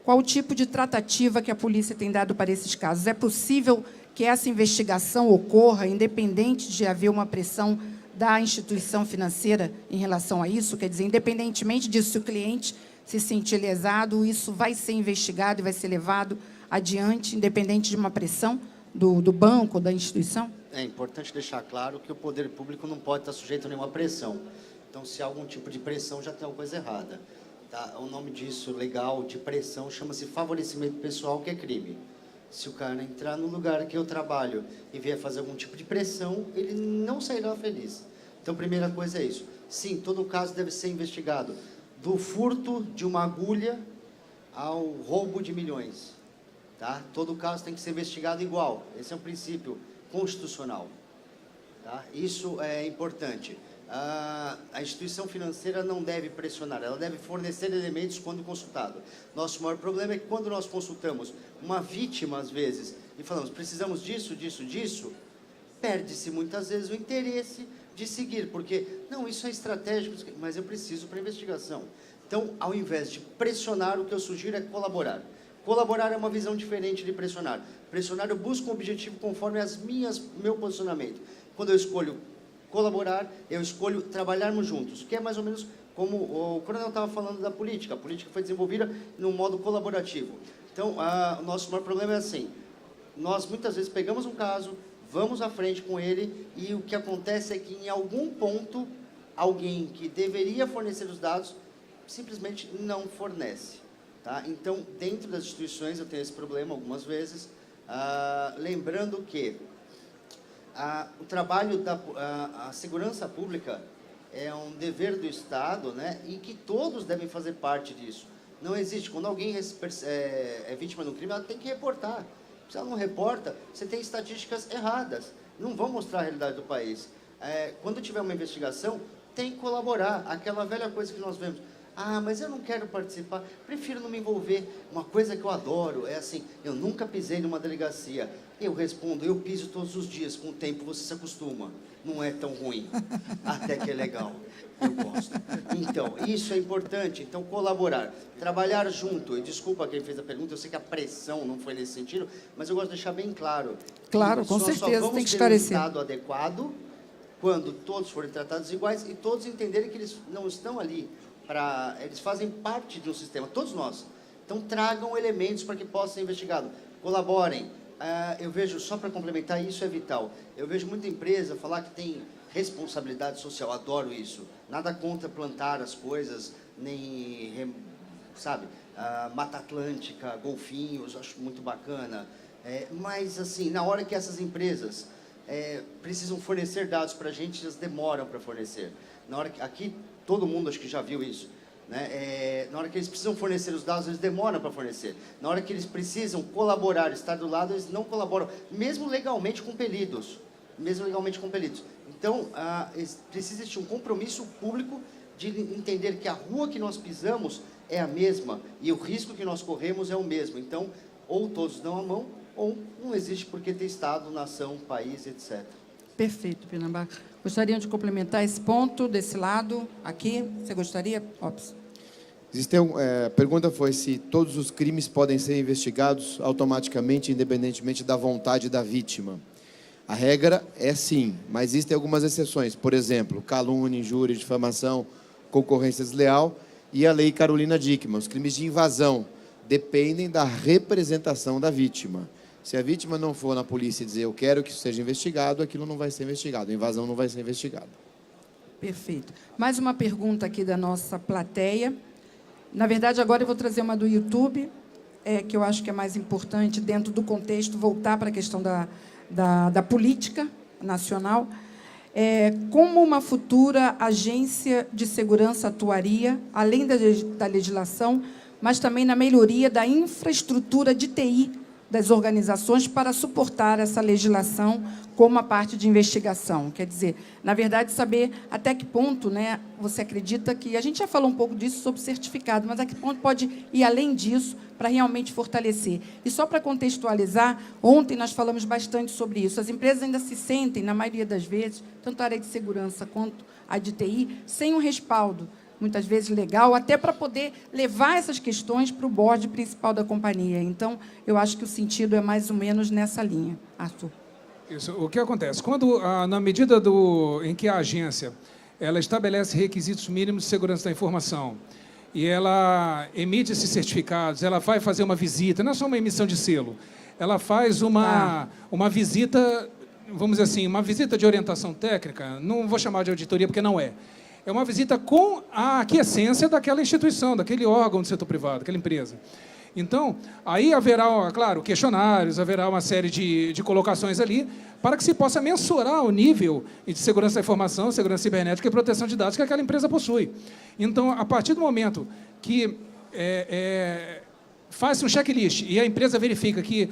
qual o tipo de tratativa que a polícia tem dado para esses casos? É possível que essa investigação ocorra, independente de haver uma pressão da instituição financeira em relação a isso? Quer dizer, independentemente disso, se o cliente se sentir lesado, isso vai ser investigado e vai ser levado adiante, independente de uma pressão do banco, da instituição? É importante deixar claro que o poder público não pode estar sujeito a nenhuma pressão. Então, se há algum tipo de pressão, já tem alguma coisa errada. Tá? O nome disso, legal, de pressão, chama-se favorecimento pessoal, que é crime. Se o cara entrar no lugar que eu trabalho e vier fazer algum tipo de pressão, ele não sairá feliz. Então, a primeira coisa é isso. Sim, todo caso deve ser investigado. Do furto de uma agulha ao roubo de milhões. Tá? Todo caso tem que ser investigado igual. Esse é um princípio constitucional. Tá? Isso é importante. A instituição financeira não deve pressionar, ela deve fornecer elementos quando consultado. Nosso maior problema é que quando nós consultamos uma vítima, às vezes, e falamos, precisamos disso, disso, disso, perde-se muitas vezes o interesse de seguir, porque, não, isso é estratégico, mas eu preciso para a investigação. Então, ao invés de pressionar, o que eu sugiro é colaborar. Colaborar é uma visão diferente de pressionar. Pressionar, eu busco um objetivo conforme meu posicionamento. Quando eu escolho colaborar, eu escolho trabalharmos juntos, que é mais ou menos como o coronel estava falando da política. A política foi desenvolvida num modo colaborativo. Então, o nosso maior problema é assim, nós muitas vezes pegamos um caso, vamos à frente com ele, e o que acontece é que em algum ponto, alguém que deveria fornecer os dados, simplesmente não fornece. Tá? Então, dentro das instituições, eu tenho esse problema algumas vezes, lembrando que o trabalho a segurança pública é um dever do Estado, né, e que todos devem fazer parte disso. Não existe, quando alguém é vítima de um crime, ela tem que reportar. Se ela não reporta, você tem estatísticas erradas. Não vão mostrar a realidade do país. Quando tiver uma investigação, tem que colaborar. Aquela velha coisa que nós vemos. Ah, mas eu não quero participar, prefiro não me envolver. Uma coisa que eu adoro é assim, eu nunca pisei numa delegacia. Eu respondo, eu piso todos os dias, com o tempo você se acostuma. Não é tão ruim, até que é legal, eu gosto. Então, isso é importante, então colaborar, trabalhar junto. E desculpa quem fez a pergunta, eu sei que a pressão não foi nesse sentido, mas eu gosto de deixar bem claro. Claro, com certeza, tem que esclarecer. Um Estado adequado, quando todos forem tratados iguais e todos entenderem que eles não estão ali eles fazem parte de um sistema, todos nós. Então, tragam elementos para que possa ser investigado. Colaborem. Eu vejo, só para complementar, isso é vital. Eu vejo muita empresa falar que tem responsabilidade social, adoro isso. Nada contra plantar as coisas, nem, sabe, Mata Atlântica, golfinhos, acho muito bacana. Mas, assim, na hora que essas empresas precisam fornecer dados para a gente, elas demoram para fornecer. Na hora que, aqui, todo mundo acho que já viu isso. né? Na hora que eles precisam fornecer os dados, eles demoram para fornecer. Na hora que eles precisam colaborar, estar do lado, eles não colaboram, mesmo legalmente compelidos. Então, precisa existir um compromisso público de entender que a rua que nós pisamos é a mesma e o risco que nós corremos é o mesmo. Então, ou todos dão a mão, ou não existe por que ter Estado, nação, país, etc. Perfeito, Pinambá. Gostariam de complementar esse ponto desse lado aqui? Você gostaria? Ops. A pergunta foi se todos os crimes podem ser investigados automaticamente, independentemente da vontade da vítima. A regra é sim, mas existem algumas exceções. Por exemplo, calúnia, injúria, difamação, concorrência desleal e a lei Carolina Dickmann. Os crimes de invasão dependem da representação da vítima. Se a vítima não for na polícia e dizer eu quero que isso seja investigado, aquilo não vai ser investigado, a invasão não vai ser investigada. Perfeito. Mais uma pergunta aqui da nossa plateia. Na verdade, agora eu vou trazer uma do YouTube, que eu acho que é mais importante, dentro do contexto, voltar para a questão da política nacional. Como uma futura agência de segurança atuaria, além da legislação, mas também na melhoria da infraestrutura de TI das organizações para suportar essa legislação como a parte de investigação. Quer dizer, na verdade, saber até que ponto, né, você acredita que... A gente já falou um pouco disso sobre certificado, mas a que ponto pode ir além disso para realmente fortalecer. E só para contextualizar, ontem nós falamos bastante sobre isso. As empresas ainda se sentem, na maioria das vezes, tanto a área de segurança quanto a de TI, sem um respaldo, muitas vezes legal, até para poder levar essas questões para o board principal da companhia. Então, eu acho que o sentido é mais ou menos nessa linha. Arthur. Isso. O que acontece? Quando, na medida em que a agência ela estabelece requisitos mínimos de segurança da informação e ela emite esses certificados, ela vai fazer uma visita, não é só uma emissão de selo, ela faz uma visita, vamos dizer assim, uma visita de orientação técnica, não vou chamar de auditoria porque não é. É uma visita com a aquiescência daquela instituição, daquele órgão do setor privado, daquela empresa. Então, aí haverá, claro, questionários, haverá uma série de colocações ali para que se possa mensurar o nível de segurança da informação, segurança cibernética e proteção de dados que aquela empresa possui. Então, a partir do momento que faz-se um checklist e a empresa verifica que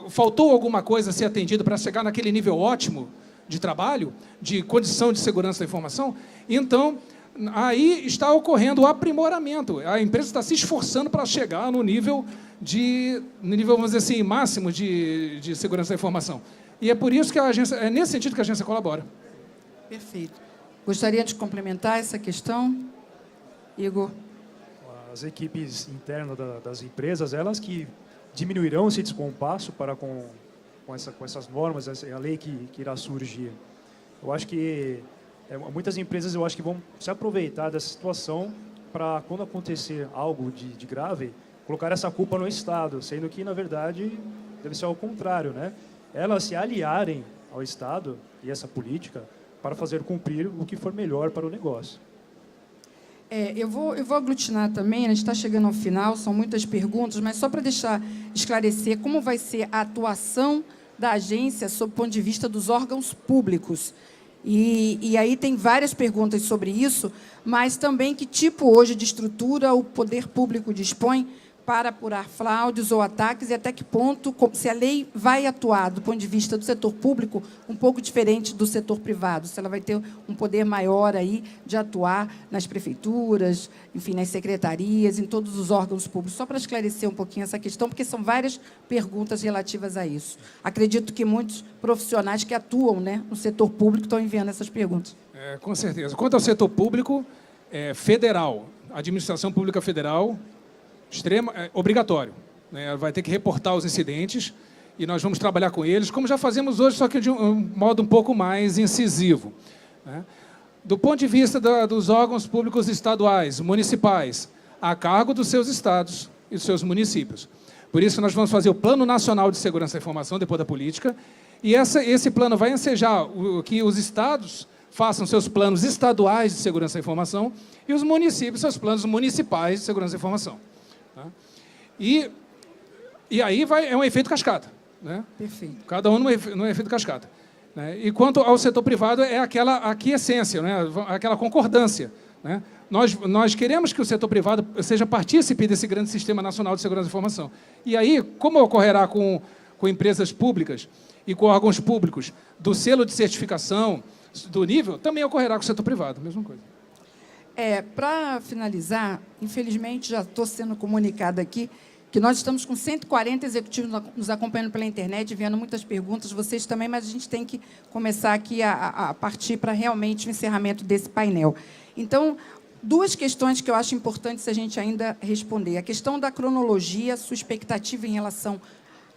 faltou alguma coisa a ser atendido para chegar naquele nível ótimo de trabalho, de condição de segurança da informação, então, aí está ocorrendo o aprimoramento. A empresa está se esforçando para chegar no nível, vamos dizer assim, máximo de segurança da informação. E é por isso que a agência, é nesse sentido que a agência colabora. Perfeito. Gostaria de complementar essa questão? Igor. As equipes internas das empresas, elas que diminuirão esse descompasso para com essas normas, a lei que irá surgir. Eu acho que muitas empresas eu acho que vão se aproveitar dessa situação para, quando acontecer algo de grave, colocar essa culpa no Estado, sendo que, na verdade, deve ser ao contrário, né? Elas se aliarem ao Estado e essa política para fazer cumprir o que for melhor para o negócio. Eu vou aglutinar também, a gente está chegando ao final, são muitas perguntas, mas só para deixar esclarecer como vai ser a atuação da agência sob o ponto de vista dos órgãos públicos. E aí tem várias perguntas sobre isso, mas também que tipo hoje de estrutura o poder público dispõe para apurar fraudes ou ataques e até que ponto, se a lei vai atuar do ponto de vista do setor público um pouco diferente do setor privado, se ela vai ter um poder maior aí de atuar nas prefeituras, enfim, nas secretarias, em todos os órgãos públicos. Só para esclarecer um pouquinho essa questão, porque são várias perguntas relativas a isso. Acredito que muitos profissionais que atuam, né, no setor público estão enviando essas perguntas. Com certeza. Quanto ao setor público, federal, administração pública federal, obrigatório, né? Vai ter que reportar os incidentes e nós vamos trabalhar com eles, como já fazemos hoje, só que de um modo um pouco mais incisivo, né? Do ponto de vista dos órgãos públicos estaduais, municipais, a cargo dos seus estados e dos seus municípios. Por isso, nós vamos fazer o Plano Nacional de Segurança da Informação, depois da política, e esse plano vai ensejar que os estados façam seus planos estaduais de segurança da informação e os municípios seus planos municipais de segurança da informação. Tá? E aí é um efeito cascata, né? Perfeito. Cada um no efeito cascata, né? E quanto ao setor privado, é aquela aquiescência, né? Aquela concordância né? Nós queremos que o setor privado seja partícipe desse grande sistema nacional de segurança da informação. E aí, como ocorrerá com empresas públicas e com órgãos públicos do selo de certificação, do nível, também ocorrerá com o setor privado, mesma coisa. Para finalizar, infelizmente, já estou sendo comunicada aqui que nós estamos com 140 executivos nos acompanhando pela internet, enviando muitas perguntas, vocês também, mas a gente tem que começar aqui a partir para realmente o encerramento desse painel. Então, duas questões que eu acho importantes a gente ainda responder. A questão da cronologia, sua expectativa em relação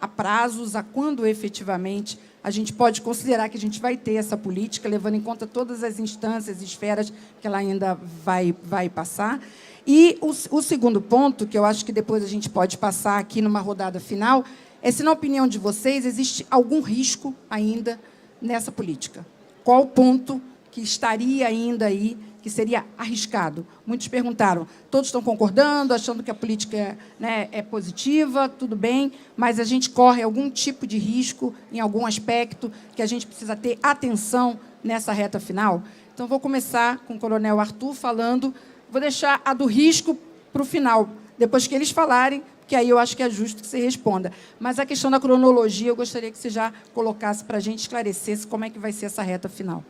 a prazos, a quando efetivamente a gente pode considerar que a gente vai ter essa política, levando em conta todas as instâncias, esferas que ela ainda vai passar. E o segundo ponto, que eu acho que depois a gente pode passar aqui numa rodada final, é se, na opinião de vocês, existe algum risco ainda nessa política. Qual o ponto que estaria ainda aí, que seria arriscado? Muitos perguntaram, todos estão concordando, achando que a política, né, é positiva, tudo bem, mas a gente corre algum tipo de risco em algum aspecto que a gente precisa ter atenção nessa reta final? Então, vou começar com o Coronel Arthur falando, vou deixar a do risco para o final, depois que eles falarem, que aí eu acho que é justo que você responda. Mas a questão da cronologia, eu gostaria que você já colocasse para a gente, esclarecesse como é que vai ser essa reta final.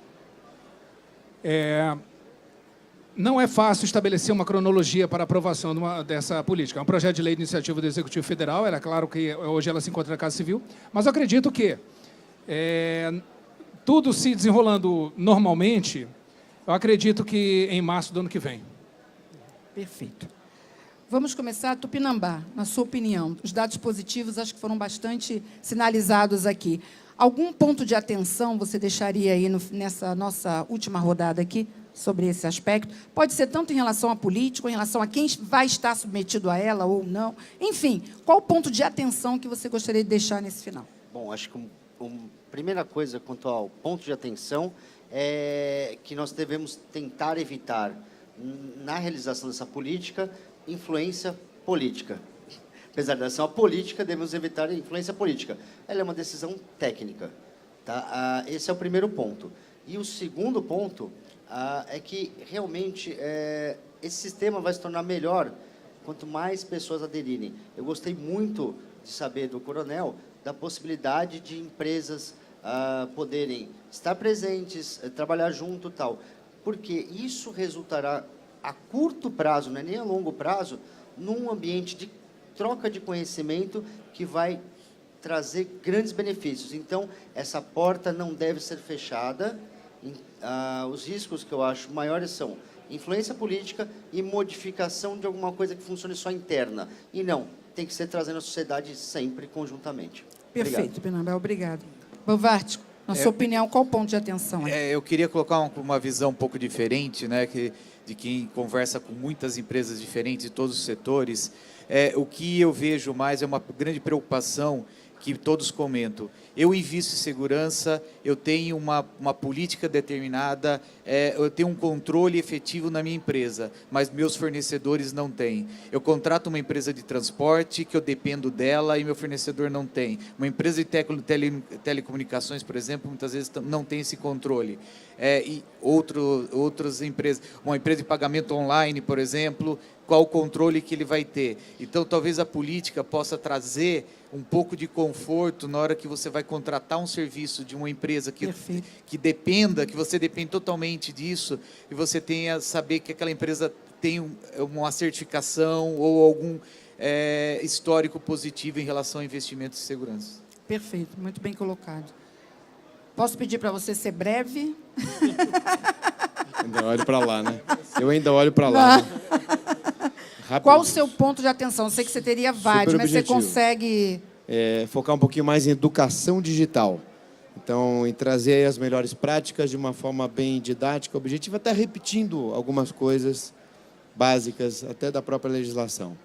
Não é fácil estabelecer uma cronologia para aprovação dessa política. É um projeto de lei de iniciativa do Executivo Federal, é claro que hoje ela se encontra na Casa Civil, mas eu acredito que, tudo se desenrolando normalmente, eu acredito que em março do ano que vem. Perfeito. Vamos começar, Tupinambá, na sua opinião. Os dados positivos acho que foram bastante sinalizados aqui. Algum ponto de atenção você deixaria aí nessa nossa última rodada aqui sobre esse aspecto? Pode ser tanto em relação à política, ou em relação a quem vai estar submetido a ela ou não. Enfim, qual o ponto de atenção que você gostaria de deixar nesse final? Bom, acho que a primeira coisa quanto ao ponto de atenção é que nós devemos tentar evitar, na realização dessa política, influência política. Apesar de ser uma política, devemos evitar a influência política. Ela é uma decisão técnica. Tá? Esse é o primeiro ponto. E o segundo ponto é que, realmente, esse sistema vai se tornar melhor quanto mais pessoas aderirem. Eu gostei muito de saber do Coronel da possibilidade de empresas poderem estar presentes, trabalhar junto e tal, porque isso resultará a curto prazo, não é nem a longo prazo, num ambiente de troca de conhecimento que vai trazer grandes benefícios. Então, essa porta não deve ser fechada. Os riscos que eu acho maiores são influência política e modificação de alguma coisa que funcione só interna. E não, tem que ser trazendo a sociedade sempre conjuntamente. Perfeito, Pinambé, obrigado. Bovart, na sua opinião, qual o ponto de atenção aí? Eu queria colocar uma visão um pouco diferente, né, de quem conversa com muitas empresas diferentes de todos os setores. O que eu vejo mais é uma grande preocupação que todos comentam. Eu invisto em segurança, eu tenho uma política determinada, eu tenho um controle efetivo na minha empresa, mas meus fornecedores não têm. Eu contrato uma empresa de transporte que eu dependo dela e meu fornecedor não tem. Uma empresa de telecomunicações, por exemplo, muitas vezes não tem esse controle. E outras empresas, uma empresa de pagamento online, por exemplo, qual o controle que ele vai ter. Então, talvez a política possa trazer um pouco de conforto na hora que você vai contratar um serviço de uma empresa que você depende totalmente disso, e você tenha saber que aquela empresa tem uma certificação ou algum histórico positivo em relação a investimentos em segurança. Perfeito, muito bem colocado. Posso pedir para você ser breve? Ainda olho para lá, né? Eu ainda olho para lá. Né? Qual o seu ponto de atenção? Eu sei que você teria vários, mas você consegue... Focar um pouquinho mais em educação digital. Então, em trazer aí as melhores práticas de uma forma bem didática, objetiva, até repetindo algumas coisas básicas, até da própria legislação.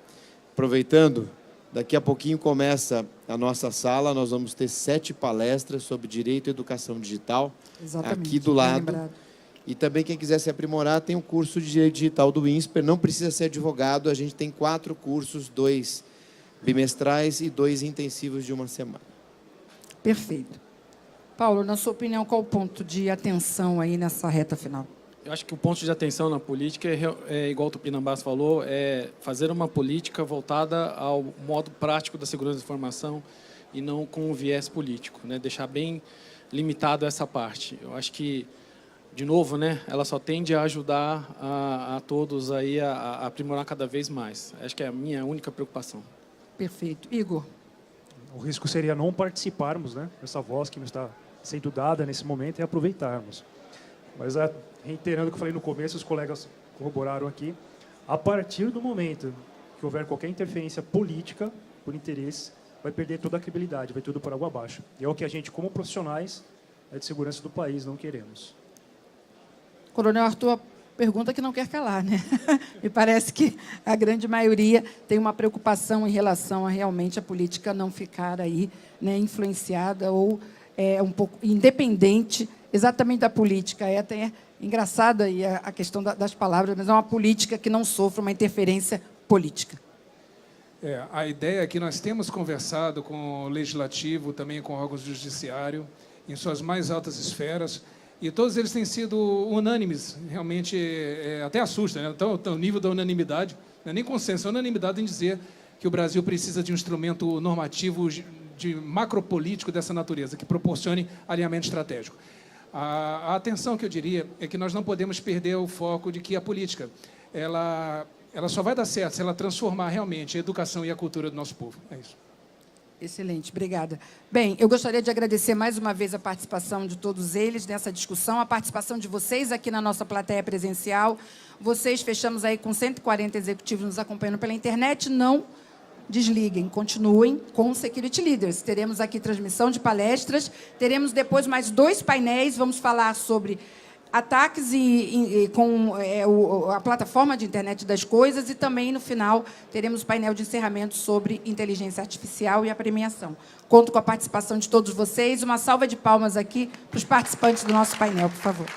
Aproveitando, daqui a pouquinho começa a nossa sala, nós vamos ter 7 palestras sobre direito e educação digital. Exatamente, aqui do lado. E também quem quiser se aprimorar, tem o curso de Direito Digital do INSPER, não precisa ser advogado, a gente tem 4 cursos, 2 bimestrais e 2 intensivos de uma semana. Perfeito. Paulo, na sua opinião, qual o ponto de atenção aí nessa reta final? Eu acho que o ponto de atenção na política igual o Tupinambás falou, é fazer uma política voltada ao modo prático da segurança da informação e não com um viés político, né? Deixar bem limitado essa parte. Eu acho que, de novo, né, ela só tende a ajudar a todos aí a aprimorar cada vez mais. Acho que é a minha única preocupação. Perfeito. Igor. O risco seria não participarmos, né, dessa voz que nos está sendo dada nesse momento e aproveitarmos. Mas, reiterando o que eu falei no começo, os colegas corroboraram aqui, a partir do momento que houver qualquer interferência política, por interesse, vai perder toda a credibilidade, vai tudo por água abaixo. E é o que a gente, como profissionais de segurança do país, não queremos. Coronel Arthur, pergunta que não quer calar, né? Me parece que a grande maioria tem uma preocupação em relação a realmente a política não ficar aí, né, influenciada ou um pouco independente exatamente da política. É até engraçada aí a questão das palavras, mas é uma política que não sofre uma interferência política. A ideia é que nós temos conversado com o Legislativo, também com órgãos do Judiciário, em suas mais altas esferas, e todos eles têm sido unânimes, realmente até assusta, né? Então, o nível da unanimidade, não é nem consenso, é unanimidade em dizer que o Brasil precisa de um instrumento normativo de macropolítico dessa natureza, que proporcione alinhamento estratégico. A atenção que eu diria é que nós não podemos perder o foco de que a política, ela só vai dar certo se ela transformar realmente a educação e a cultura do nosso povo. É isso. Excelente, obrigada. Bem, eu gostaria de agradecer mais uma vez a participação de todos eles nessa discussão, a participação de vocês aqui na nossa plateia presencial. Vocês, fechamos aí com 140 executivos nos acompanhando pela internet. Não desliguem, continuem com o Security Leaders. Teremos aqui transmissão de palestras, teremos depois mais 2 painéis, vamos falar sobre ataques com a plataforma de internet das coisas e também, no final, teremos o painel de encerramento sobre inteligência artificial e a premiação. Conto com a participação de todos vocês. Uma salva de palmas aqui para os participantes do nosso painel, por favor.